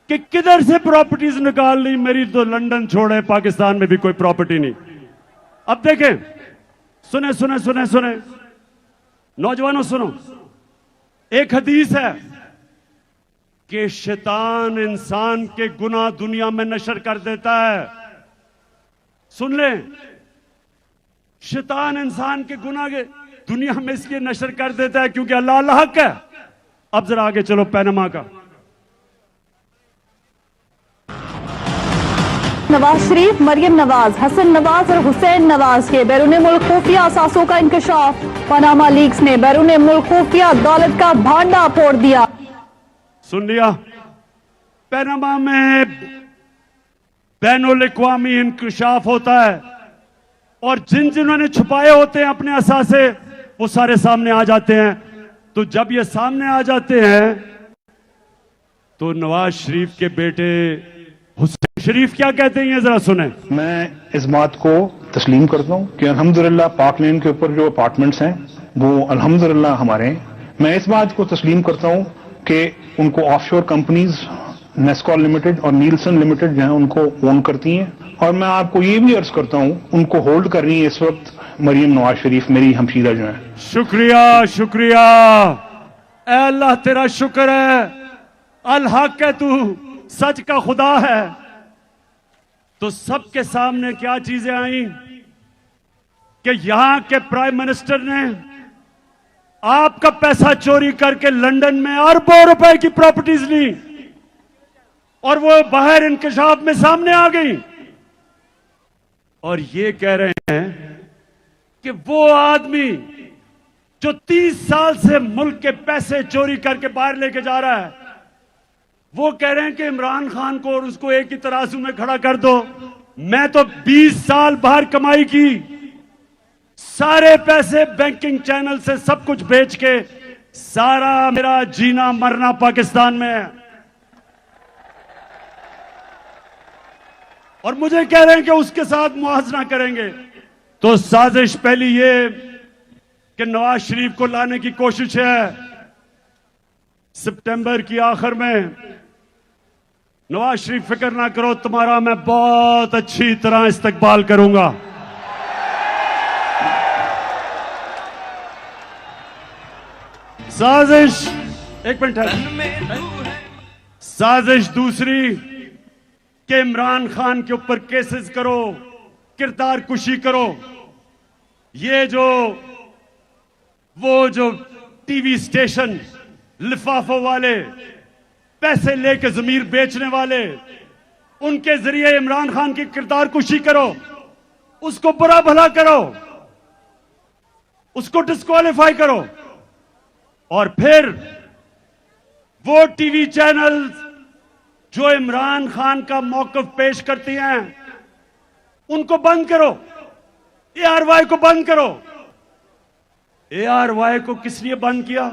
कि किधर से प्रॉपर्टीज निकाल ली। मेरी तो लंदन छोड़े, पाकिस्तान में भी कोई प्रॉपर्टी नहीं। अब देखें, सुने सुने सुने सुने नौजवानों सुनो, एक हदीस है कि शैतान इंसान के गुनाह दुनिया में नशर कर देता है। सुन ले, शैतान इंसान के गुनाह के दुनिया में इसलिए नशर कर देता है क्योंकि अल्लाह अल्लाह हक है। अब जरा आगे चलो, पैनमा का नवाज शरीफ, मरियम नवाज, हसन नवाज और हुसैन नवाज के बैरून मुल्क खुफिया असासों का इंकशाफ। पनामा लीक्स ने बैरून मुल्क खुफिया दौलत का भांडा फोड़ दिया। सुन लिया, पनामा में बैनुल अक़वामी इंकशाफ होता है और जिन्होंने छुपाए होते हैं अपने असासे, वो सारे सामने आ जाते हैं। तो जब ये सामने आ जाते हैं तो नवाज शरीफ के बेटे हुसैन शरीफ क्या कहते हैं, ये जरा सुने। मैं इस बात को तस्लीम करता हूँ कि अल्हम्दुलिल्लाह पाक लेन के ऊपर जो अपार्टमेंट्स हैं वो अल्हम्दुलिल्लाह हमारे हैं। मैं इस बात को तस्लीम करता हूँ कि उनको ऑफशोर कंपनीज नेस्कॉल लिमिटेड और नीलसन लिमिटेड जो है उनको ओन करती हैं। और मैं आपको ये भी अर्ज करता हूँ, उनको होल्ड कर रही है इस वक्त मरियम नवाज शरीफ, मेरी हमशीदा जो है। शुक्रिया शुक्रिया, ऐ अल्लाह तेरा शुक्र है, अल हक है, तू सच का खुदा है। तो सबके सामने क्या चीजें आई कि यहां के प्राइम मिनिस्टर ने आपका पैसा चोरी करके लंदन में अरबों रुपए की प्रॉपर्टीज ली और वो बाहर इंकशाफ में सामने आ गई। और ये कह रहे हैं कि वो आदमी जो 30 साल से मुल्क के पैसे चोरी करके बाहर लेके जा रहा है, वो कह रहे हैं कि इमरान खान को और उसको एक ही तराजू में खड़ा कर दो। मैं तो 20 साल बाहर कमाई की, सारे पैसे बैंकिंग चैनल से सब कुछ बेच के, सारा मेरा जीना मरना पाकिस्तान में है। और मुझे कह रहे हैं कि उसके साथ मुआवजा करेंगे। तो साजिश पहली ये कि नवाज शरीफ को लाने की कोशिश है। सितंबर की आखिर में नवाज शरीफ, फिक्र ना करो, तुम्हारा मैं बहुत अच्छी तरह इस्तकबाल करूंगा। साजिश, एक मिनट है, साजिश दूसरी कि इमरान खान के ऊपर केसेस करो, किरदार कुशी करो। ये वो जो टीवी स्टेशन लिफाफों वाले, पैसे लेके जमीर बेचने वाले, उनके जरिए इमरान खान की किरदार कुशी करो, उसको बुरा भला करो, उसको डिस्क्वालीफाई करो, और फिर वो टीवी चैनल जो इमरान खान का मौकफ पेश करती हैं उनको बंद करो, ARY को बंद करो। ARY को किस लिए बंद किया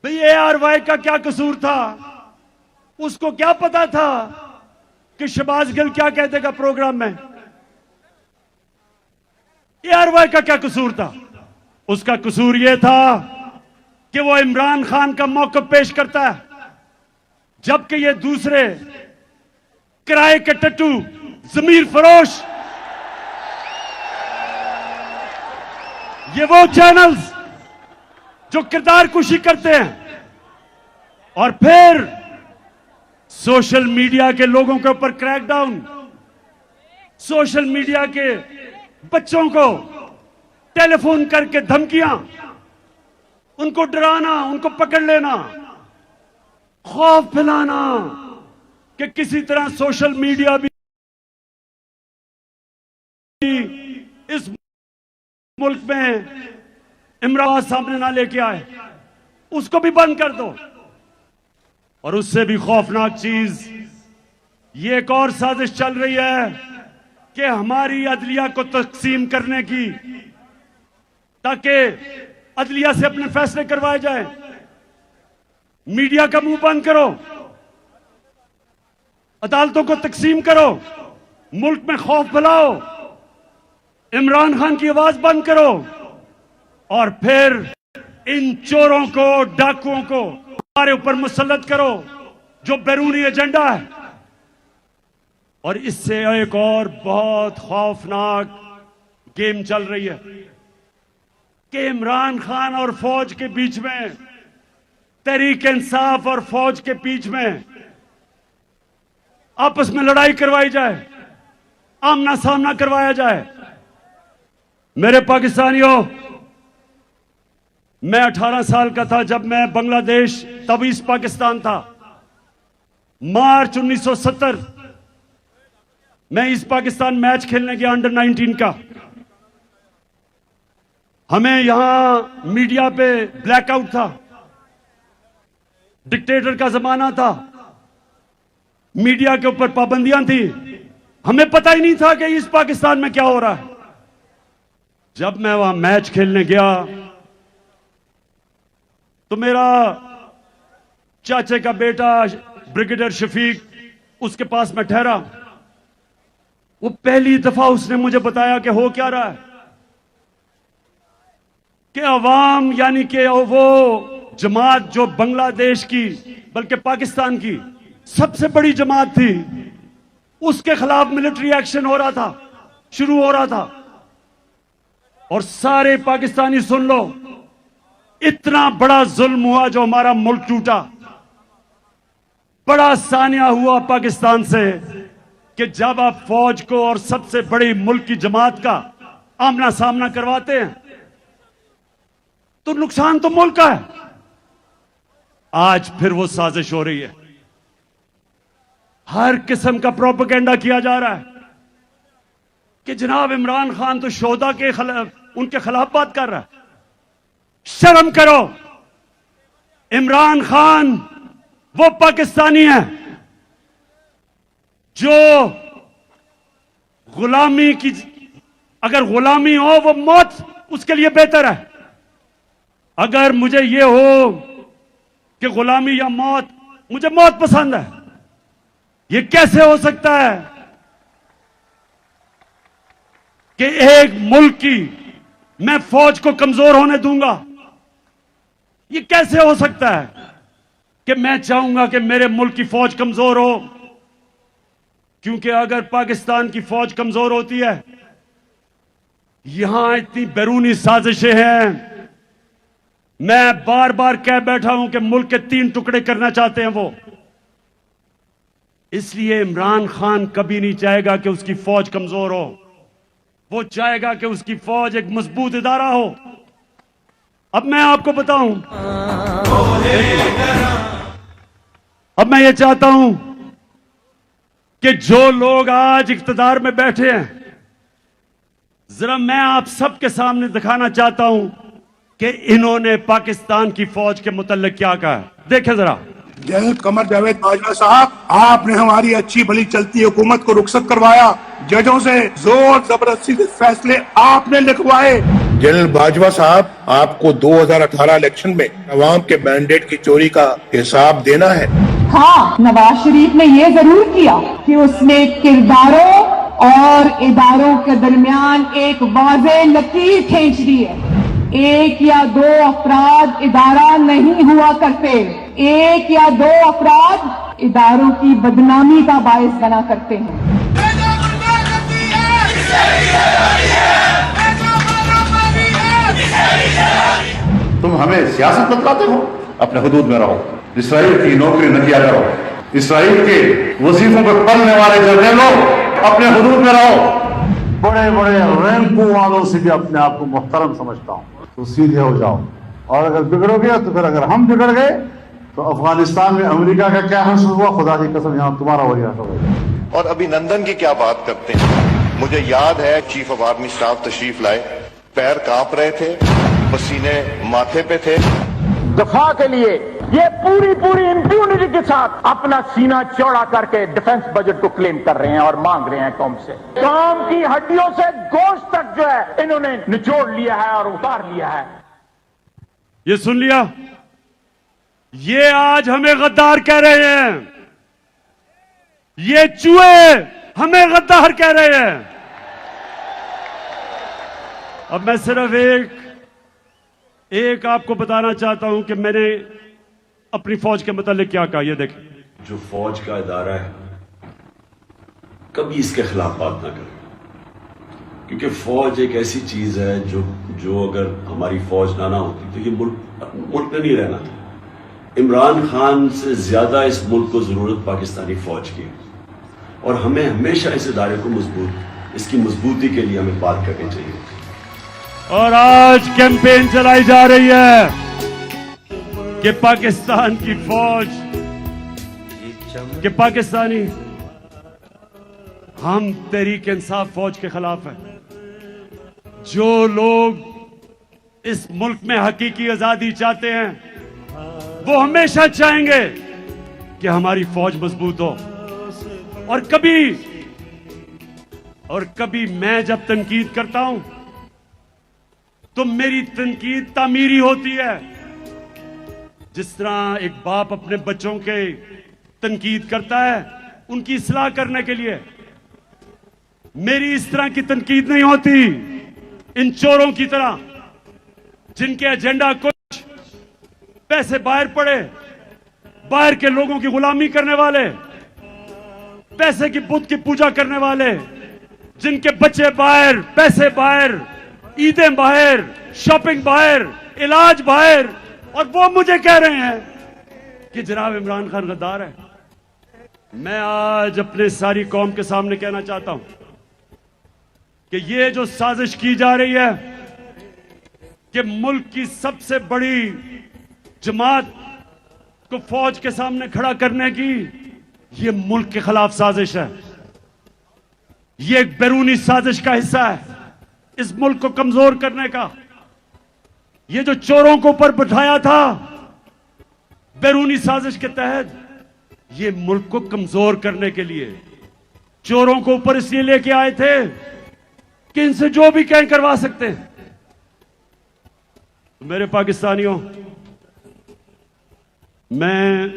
भाई? ARY का क्या कसूर था? उसको क्या पता था कि शहबाज गिल क्या कह देगा प्रोग्राम में? ARY का क्या कसूर था? उसका कसूर यह था कि वो इमरान खान का मौकफ पेश करता है, जबकि ये दूसरे किराए के टट्टू, जमीर फरोश, ये वो चैनल्स जो किरदार कुशी करते हैं और फिर सोशल मीडिया के लोगों के ऊपर क्रैकडाउन, सोशल मीडिया के बच्चों को टेलीफोन करके धमकियां, उनको डराना, उनको पकड़ लेना, खौफ फैलाना कि किसी तरह सोशल मीडिया भी इस मुल्क में इमरान सामने ना लेके आए, उसको भी बंद कर दो। और उससे भी खौफनाक चीज ये एक और साजिश चल रही है कि हमारी अदलिया को तकसीम करने की, ताकि अदलिया से अपने फैसले करवाए जाए। मीडिया का मुंह बंद करो, अदालतों को तकसीम करो, मुल्क में खौफ फैलाओ, इमरान खान की आवाज बंद करो, और फिर इन चोरों को, डाकुओं को हमारे ऊपर मुसल्लत करो जो बैरूनी एजेंडा है। और इससे एक और बहुत खौफनाक गेम चल रही है कि इमरान खान और फौज के बीच में, तहरीक इंसाफ और फौज के बीच में आपस में लड़ाई करवाई जाए, आमना सामना करवाया जाए। मेरे पाकिस्तानियों, मैं 18 साल का था जब मैं बांग्लादेश, तब ईस्ट पाकिस्तान था, मार्च 1970 मैं ईस्ट पाकिस्तान मैच खेलने गया अंडर 19 का। हमें यहां मीडिया पे ब्लैकआउट था, डिक्टेटर का जमाना था, मीडिया के ऊपर पाबंदियां थी, हमें पता ही नहीं था कि ईस्ट पाकिस्तान में क्या हो रहा है। जब मैं वहां मैच खेलने गया तो मेरा चाचे का बेटा ब्रिगेडियर शफीक उसके पास में ठहरा। वो पहली दफा उसने मुझे बताया कि हो क्या रहा है, कि अवाम, यानी कि वो जमात जो बांग्लादेश की, बल्कि पाकिस्तान की सबसे बड़ी जमात थी, उसके खिलाफ मिलिट्री एक्शन हो रहा था, शुरू हो रहा था। और सारे पाकिस्तानी सुन लो, इतना बड़ा जुल्म हुआ जो हमारा मुल्क टूटा, बड़ा सानिया हुआ पाकिस्तान से कि जब आप फौज को और सबसे बड़ी मुल्क की जमात का आमना सामना करवाते हैं तो नुकसान तो मुल्क का है। आज फिर वो साजिश हो रही है, हर किस्म का प्रोपेगेंडा किया जा रहा है कि जनाब इमरान खान तो शोहदा के खिलाफ, उनके खिलाफ बात कर रहा है। शर्म करो, इमरान खान वो पाकिस्तानी है जो गुलामी की, अगर गुलामी हो वो मौत उसके लिए बेहतर है। अगर मुझे ये हो कि गुलामी या मौत, मुझे मौत पसंद है। ये कैसे हो सकता है कि एक मुल्क की मैं फौज को कमजोर होने दूंगा? ये कैसे हो सकता है कि मैं चाहूंगा कि मेरे मुल्क की फौज कमजोर हो? क्योंकि अगर पाकिस्तान की फौज कमजोर होती है, यहां इतनी बैरूनी साजिशें हैं, मैं बार बार कह बैठा हूं कि मुल्क के 3 टुकड़े करना चाहते हैं वो, इसलिए इमरान खान कभी नहीं चाहेगा कि उसकी फौज कमजोर हो। वो चाहेगा कि उसकी फौज एक मजबूत इदारा हो। अब मैं आपको बताऊं, अब मैं ये चाहता हूं कि जो लोग आज इख्तिदार में बैठे हैं, जरा मैं आप सबके सामने दिखाना चाहता हूं कि इन्होंने पाकिस्तान की फौज के मुतल्लिक क्या कहा है। देखें जरा। जनरल कमर जावेद बाजवा साहब, आपने हमारी अच्छी भली चलती हुकूमत को रुखसत करवाया, जजों से जोर जबरदस्ती से फैसले आपने लिखवाए। जनरल बाजवा साहब, आपको 2018 इलेक्शन में अवाम के मैंडेट की चोरी का हिसाब देना है। हाँ, नवाज शरीफ ने ये जरूर किया कि उसने किरदारों और इदारों के दरमियान एक वाज़ेह लकीर खींच दी है। एक या दो अफराद इदारा नहीं हुआ करते, एक या दो अफराद इदारों की बदनामी का बायस बना करते हैं। तुम हमें सियासत बतलाते हो, अपने हुदूद में रहो। इसराइल की नौकरी न किया करो। इसराइल के वजीफों पर पढ़ने वाले जर्नलों, अपने हुदूद में रहो। बड़े बड़े रैंकों वालों से भी अपने आप को मुहतरम समझता हूँ, तो सीधे हो जाओ। और अगर बिगड़ोगे तो फिर अगर हम बिगड़ गए तो अफगानिस्तान में अमेरिका का क्या हासिल हुआ, खुदा की कसम यहाँ तुम्हारा वही हासिल होगा। और अभिनंदन की क्या बात करते हैं। मुझे याद है चीफ ऑफ आर्मी स्टाफ तशरीफ लाए, पैर कांप रहे थे, पसीने माथे पे थे। दफा के लिए ये पूरी इंप्यूनिटी के साथ अपना सीना चौड़ा करके डिफेंस बजट को क्लेम कर रहे हैं और मांग रहे हैं कौम से। कौम की हड्डियों से गोश्त तक जो है इन्होंने निचोड़ लिया है और उतार लिया है। ये सुन लिया, ये आज हमें गद्दार कह रहे हैं, ये चूहे हमें गद्दार कह रहे हैं। अब मैं सिर्फ एक आपको बताना चाहता हूं कि मैंने अपनी फौज के मुतालिक क्या कहा। ये देखें, जो फौज का इदारा है कभी इसके खिलाफ बात ना करें, क्योंकि फौज एक ऐसी चीज है जो अगर हमारी फौज ना होती तो ये मुल्क में नहीं रहना था। इमरान खान से ज्यादा इस मुल्क को जरूरत पाकिस्तानी फौज की, और हमें हमेशा इस इदारे को इसकी मजबूती के लिए हमें बात करनी चाहिए। और आज कैंपेन चलाई जा रही है कि पाकिस्तान की फौज, कि पाकिस्तानी, हम तहरीक इंसाफ फौज के खिलाफ हैं। जो लोग इस मुल्क में हकीकी आजादी चाहते हैं वो हमेशा चाहेंगे कि हमारी फौज मजबूत हो। और कभी मैं जब तनकीद करता हूं तो मेरी तनकीद तामीरी होती है। जिस तरह एक बाप अपने बच्चों के तनकीद करता है उनकी इस्लाह करने के लिए, मेरी इस तरह की तनकीद नहीं होती इन चोरों की तरह, जिनके एजेंडा कुछ पैसे बाहर पड़े, बाहर के लोगों की गुलामी करने वाले, पैसे की बुत की पूजा करने वाले, जिनके बच्चे बाहर, पैसे बाहर, ईदें बाहर, शॉपिंग बाहर, इलाज बाहर, और वो मुझे कह रहे हैं कि जनाब इमरान खान गद्दार है। मैं आज अपने सारी कौम के सामने कहना चाहता हूं कि ये जो साजिश की जा रही है कि मुल्क की सबसे बड़ी जमात को फौज के सामने खड़ा करने की, ये मुल्क के खिलाफ साजिश है। ये एक बैरूनी साजिश का हिस्सा है इस मुल्क को कमजोर करने का। ये जो चोरों को ऊपर बिठाया था बैरूनी साजिश के तहत, ये मुल्क को कमजोर करने के लिए चोरों को ऊपर इसलिए लेके आए थे कि इनसे जो भी कहें करवा सकते हैं। तो मेरे पाकिस्तानियों, मैं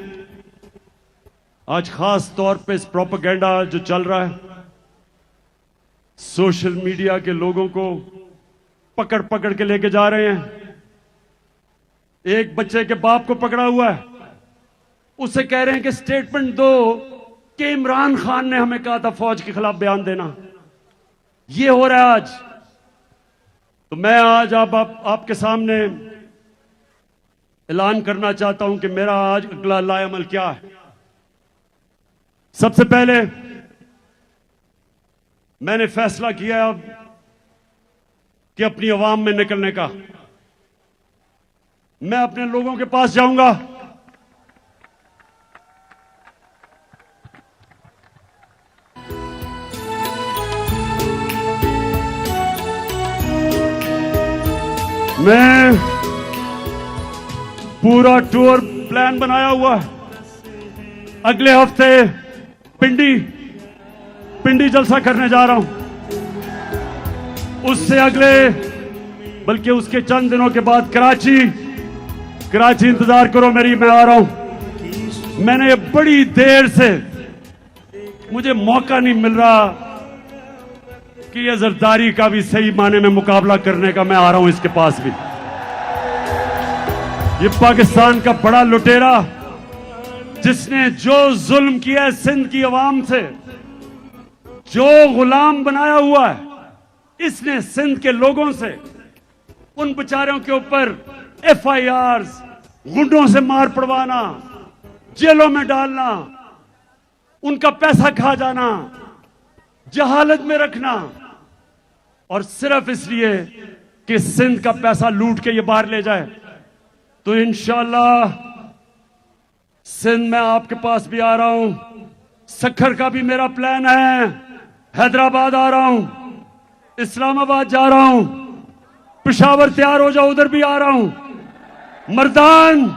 आज खास तौर पे इस प्रोपेगेंडा जो चल रहा है, सोशल मीडिया के लोगों को पकड़ पकड़ के लेके जा रहे हैं। एक बच्चे के बाप को पकड़ा हुआ है, उसे कह रहे हैं कि स्टेटमेंट दो कि इमरान खान ने हमें कहा था फौज के खिलाफ बयान देना। ये हो रहा है आज। तो मैं आज आपके सामने ऐलान करना चाहता हूं कि मेरा आज अगला लाएअमल क्या है। सबसे पहले मैंने फैसला किया अब कि अपनी आवाम में निकलने का। मैं अपने लोगों के पास जाऊंगा, मैं पूरा टूर प्लान बनाया हुआ है। अगले हफ्ते पिंडी जलसा करने जा रहा हूं, उससे अगले बल्कि उसके चंद दिनों के बाद कराची इंतजार करो मेरी, मैं आ रहा हूं। मैंने बड़ी देर से, मुझे मौका नहीं मिल रहा कि ये जरदारी का भी सही माने में मुकाबला करने का। मैं आ रहा हूं इसके पास भी। ये पाकिस्तान का बड़ा लुटेरा जिसने जो जुल्म किया है सिंध की आवाम से, जो गुलाम बनाया हुआ है इसने सिंध के लोगों से, उन बेचारों के ऊपर FIRs, गुंडों से मार पड़वाना, जेलों में डालना, उनका पैसा खा जाना, जहालत में रखना, और सिर्फ इसलिए कि सिंध का पैसा लूट के ये बाहर ले जाए। तो इंशाअल्लाह सिंध में आपके पास भी आ रहा हूं। सखर का भी मेरा प्लान है। हैदराबाद आ रहा हूं, इस्लामाबाद जा रहा हूं, पेशावर तैयार हो जाओ, उधर भी आ रहा हूं, मर्दान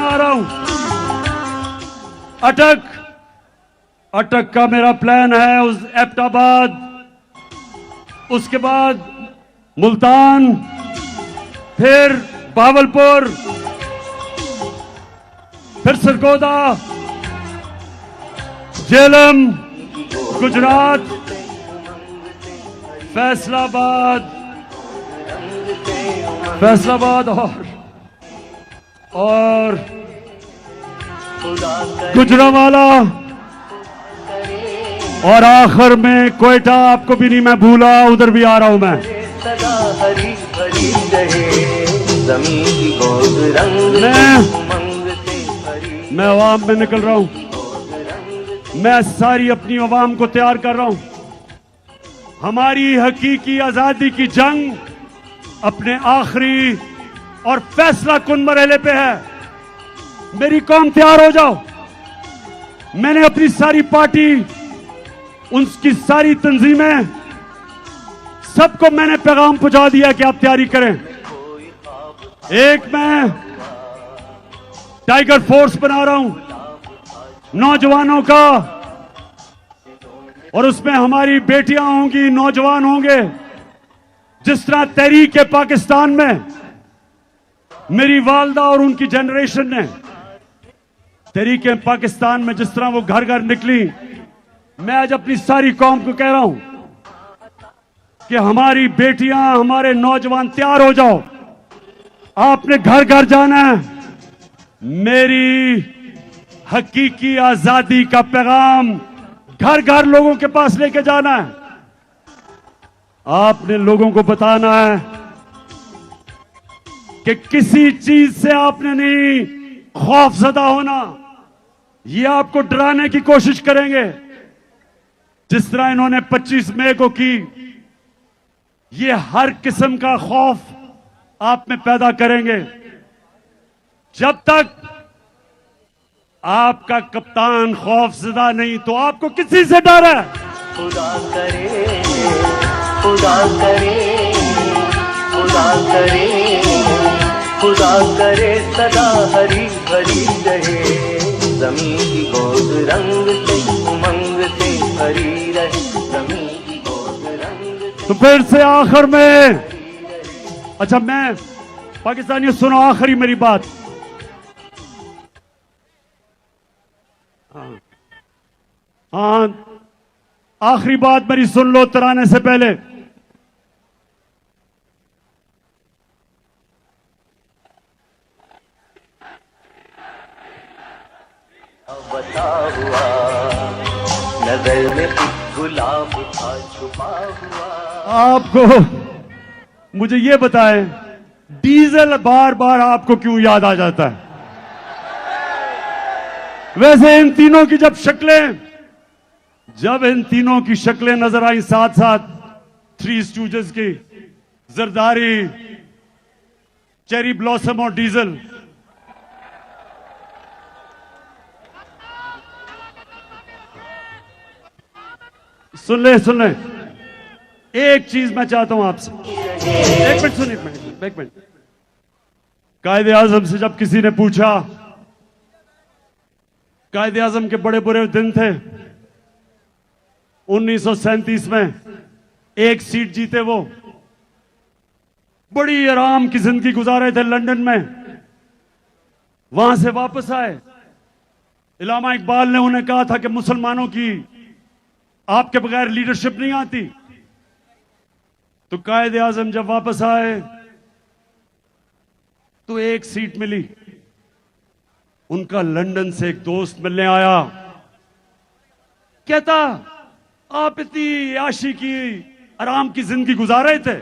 आ रहा हूं, अटक का मेरा प्लान है, उस एबटाबाद, उसके बाद मुल्तान, फिर बावलपुर, फिर सरगोदा, झेलम, गुजरात, फैसलाबाद और गुजरांवाला, और आखिर में कोयटा। आपको भी नहीं मैं भूला, उधर भी आ रहा हूं मैं। मैं अवाम में निकल रहा हूं। मैं सारी अपनी अवाम को तैयार कर रहा हूं। हमारी हकीकी आजादी की जंग अपने आखिरी और फैसला कुन मरहले पे है। मेरी कौम तैयार हो जाओ। मैंने अपनी सारी पार्टी, उनकी सारी तंजीमें, सबको मैंने पैगाम पहुंचा दिया कि आप तैयारी करें। एक मैं टाइगर फोर्स बना रहा हूं नौजवानों का, और उसमें हमारी बेटियां होंगी, नौजवान होंगे। जिस तरह तहरीक पाकिस्तान में मेरी वालदा और उनकी जनरेशन ने, तहरीक पाकिस्तान में जिस तरह वो घर घर निकली, मैं आज अपनी सारी कौम को कह रहा हूं कि हमारी बेटियां, हमारे नौजवान तैयार हो जाओ। आपने घर घर जाना है। मेरी हकीकी आजादी का पैगाम घर घर लोगों के पास लेके जाना है। आपने लोगों को बताना है कि किसी चीज से आपने नहीं खौफजदा होना। ये आपको डराने की कोशिश करेंगे, जिस तरह इन्होंने 25 मई को की। ये हर किस्म का खौफ आप में पैदा करेंगे। जब तक आपका कप्तान खौफजदा नहीं, तो आपको किसी से डर है? खुदा करे, खुदा करे, खुदा करे, खुदा करे सदा हरी भरी रहे जमीन की गोद रंग से, उमंग से भरी रहे जमीन की गोद रंग से। तो फिर से आखिर में, अच्छा मैं पाकिस्तानियों सुनो आखिरी मेरी बात। हाँ, आखिरी बात मेरी सुन लो तराने से पहले। बता हुआ नजर में गुलाब था छुपा हुआ। आपको मुझे ये बताएं, डीजल बार बार आपको क्यों याद आ जाता है? वैसे इन तीनों की जब इन तीनों की शक्लें नजर आई साथ साथ, थ्री स्टूजेस की, जरदारी, चेरी ब्लॉसम और डीजल, सुन ले एक चीज मैं चाहता हूं आपसे। एक मिनट। कायदे आजम से जब किसी ने पूछा, कायदे आजम के बड़े बुरे दिन थे 1937 में, एक सीट जीते वो, बड़ी आराम की जिंदगी गुजारे थे लंदन में, वहां से वापस आए। इलामा इकबाल ने उन्हें कहा था कि मुसलमानों की आपके बगैर लीडरशिप नहीं आती। तो कायदे आजम जब वापस आए तो एक सीट मिली। उनका लंदन से एक दोस्त मिलने आया, कहता आप इतनी आशी की आराम की जिंदगी गुजार रहे थे,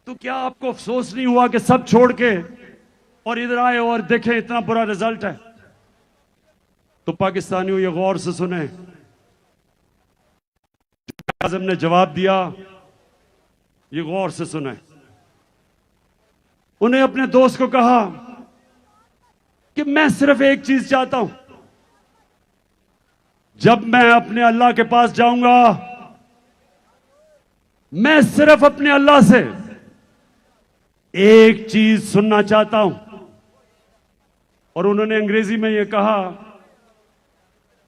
तो क्या आपको अफसोस नहीं हुआ कि सब छोड़ के और इधर आए और देखें इतना बुरा रिजल्ट है? तो पाकिस्तानियों ये गौर से सुने, आजम ने जवाब दिया, ये गौर से सुने। उन्हें अपने दोस्त को कहा कि मैं सिर्फ एक चीज चाहता हूं, जब मैं अपने अल्लाह के पास जाऊंगा, मैं सिर्फ अपने अल्लाह से एक चीज सुनना चाहता हूं। और उन्होंने अंग्रेजी में यह कहा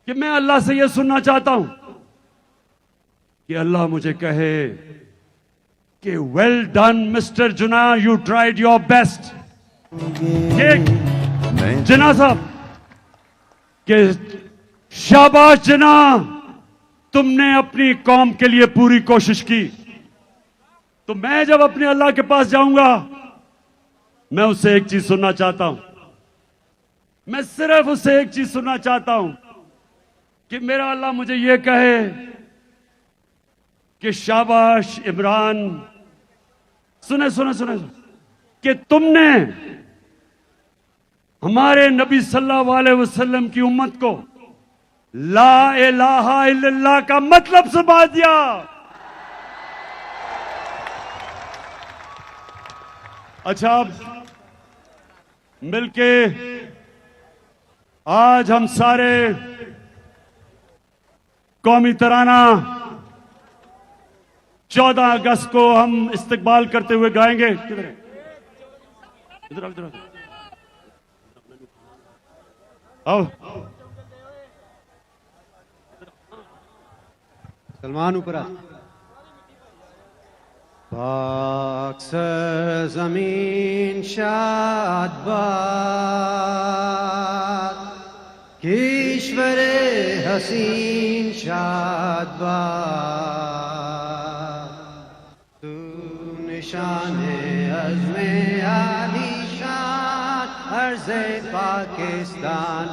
कि मैं अल्लाह से यह सुनना चाहता हूं कि अल्लाह मुझे कहे कि वेल डन मिस्टर जुना, यू ट्राइड योर बेस्ट। जिना साहब के शाबाश जिना, तुमने अपनी कौम के लिए पूरी कोशिश की। तो मैं जब अपने अल्लाह के पास जाऊंगा, मैं उससे एक चीज सुनना चाहता हूं, मैं सिर्फ उससे एक चीज सुनना चाहता हूं कि मेरा अल्लाह मुझे यह कहे कि शाबाश इमरान, सुने कि तुमने हमारे नबी सल्लल्लाहु अलैहि वसल्लम की उम्मत को ला इलाहा इल्लल्लाह का मतलब समझा दिया। अच्छा, अब मिलके आज हम सारे कौमी तराना 14 अगस्त को हम इस्तकबाल करते हुए गाएंगे। किधर है? इधर आओ। सलमान ऊपर आ। पाक सरज़मीन शाद बाद, ईश्वरे हसीन शाद बाद, तू निशाने अज़्मे आलीशान, अर्ज़े पाकिस्तान,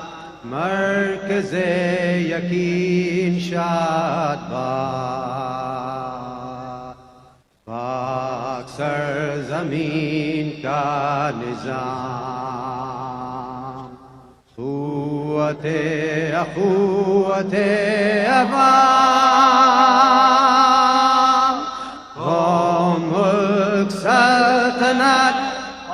मरकज़े यकीन शाद बाद। पाक सरज़मीन का निज़ाम, क़ुव्वते अख़ुव्वते अवाम, क़ौम मुल्क सल्तनत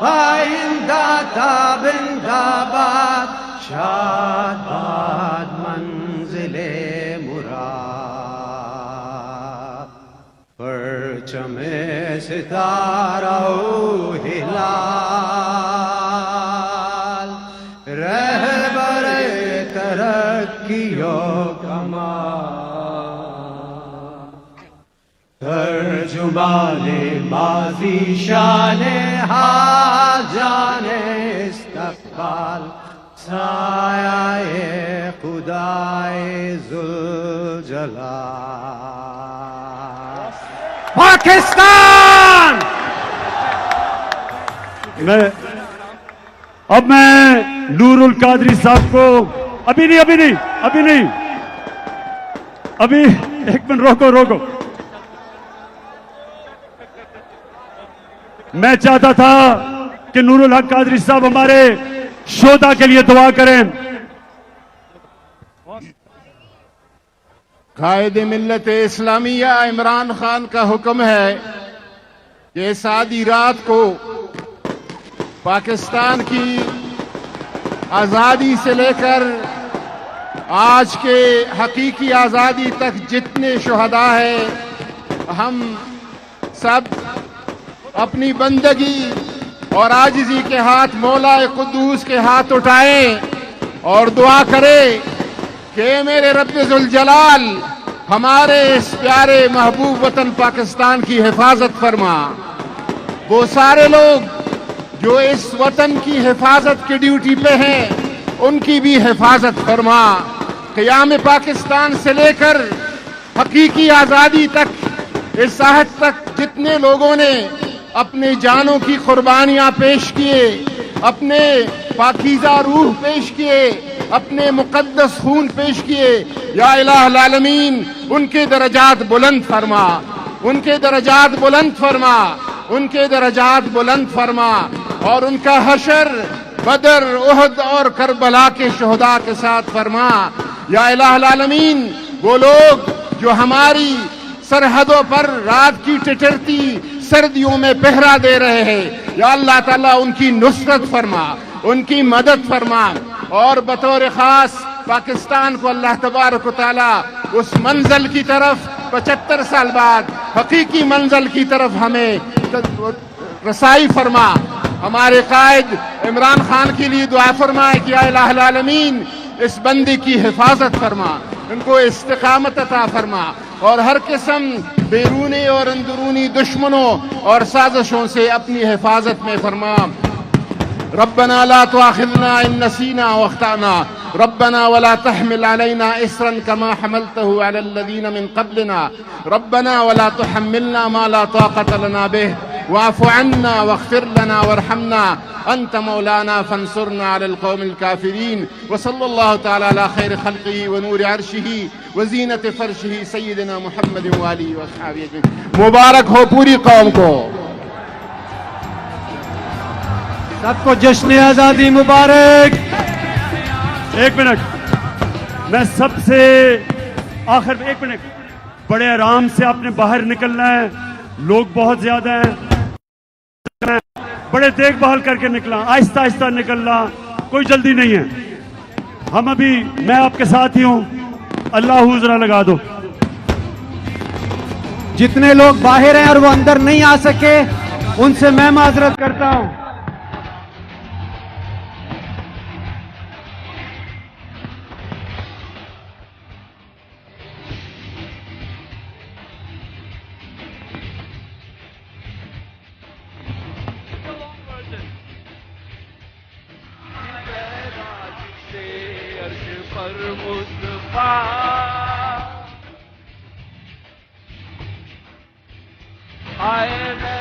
आइंदा ताबिंदाबाद, शादाबाद मंज़िले मुराद, परचमे सितारा हिलाल, रहबरे तरक्कियो कमाल, तर्जुमाने माज़ी शाने हाल, जाने इस्तक़बाल, सायाए खुदाए ज़ुल जलाल। पाकिस्तान! मैं नूरुल कादरी साहब को अभी नहीं एक मिनट रोको। मैं चाहता था कि नूरुल हक कादरी साहब हमारे शोधा के लिए दुआ करें, कायद मिल्लत इस्लामिया इमरान खान का हुक्म है कि इस आधी रात को पाकिस्तान की आज़ादी से लेकर आज के हकीकी आज़ादी तक जितने शुहदा है हम सब अपनी बंदगी और आजिज़ी के हाथ मौला कुद्दूस के हाथ उठाएं और दुआ करें कि मेरे रब्बे जुल जलाल हमारे इस प्यारे महबूब वतन पाकिस्तान की हिफाजत फरमा। वो सारे लोग जो इस वतन की हिफाजत की ड्यूटी पे हैं उनकी भी हिफाजत फरमा। क़याम पाकिस्तान से लेकर हकीकी आज़ादी तक, इस आहद तक जितने लोगों ने अपने जानों की कुर्बानियां पेश किए, अपने पाकीज़ा रूह पेश किए, अपने मुकद्दस खून पेश किए, या इलाहुल आलमीन उनके दरजात बुलंद फरमा, उनके दरजात बुलंद फरमा, उनके दरजात बुलंद फरमा और उनका हशर बदर, उहद और करबला के शुहदा के साथ फरमा। या इलाहुल आलमीन वो लोग जो हमारी सरहदों पर रात की टिटरती सर्दियों में पहरा दे रहे हैं, या अल्लाह ताला उनकी नुसरत फरमा, उनकी मदद फरमा और बतौर खास पाकिस्तान को अल्लाह तबारक व तआला उस मंजिल की तरफ 75 साल बाद हकीकी मंजिल की तरफ हमें रसाई फरमा। हमारे कायद इमरान खान के लिए दुआ फरमाए कि या इलाहुल आलमीन इस बंदी की हिफाजत फरमा, उनको इस्तिकामत अता फरमा और हर किस्म बैरूनी और अंदरूनी दुश्मनों और साजिशों से अपनी हिफाजत में फरमा। रब्बना ला तुआखिज़ना इन नसीना व अख्ताना रब्बना वला तहमिल अलैना इसरन कमा हमलतहु अलल लज़ीना मिन क़ब्लिना रब्बना वला तुहम्मिलना मा ला ताक़त लना बिह वाफ़ु अन्ना वग़फ़िर लना वरहमना अंत मौलाना फंसुरना अलल क़ौमिल काफ़िरीन व सल्लल्लाहु तआला अला खैर ख़ल्क़िही व नूर अर्शिही व ज़ीनत फ़र्शिही सय्यिदना मुहम्मद व आलिहि व अस्हाबिही अजमईन। मुबारक हो पूरी कौम को। सबको जश्न आजादी मुबारक। एक मिनट, मैं सबसे आखिर में 1 मिनट, बड़े आराम से आपने बाहर निकलना है, लोग बहुत ज्यादा हैं, बड़े देखभाल करके निकलना, आहिस्ता आहिस्ता निकलना, कोई जल्दी नहीं है। हम अभी, मैं आपके साथ ही हूं, अल्लाह हुज़रा लगा दो। जितने लोग बाहर हैं और वो अंदर नहीं आ सके उनसे मैं माजरत करता हूं। I am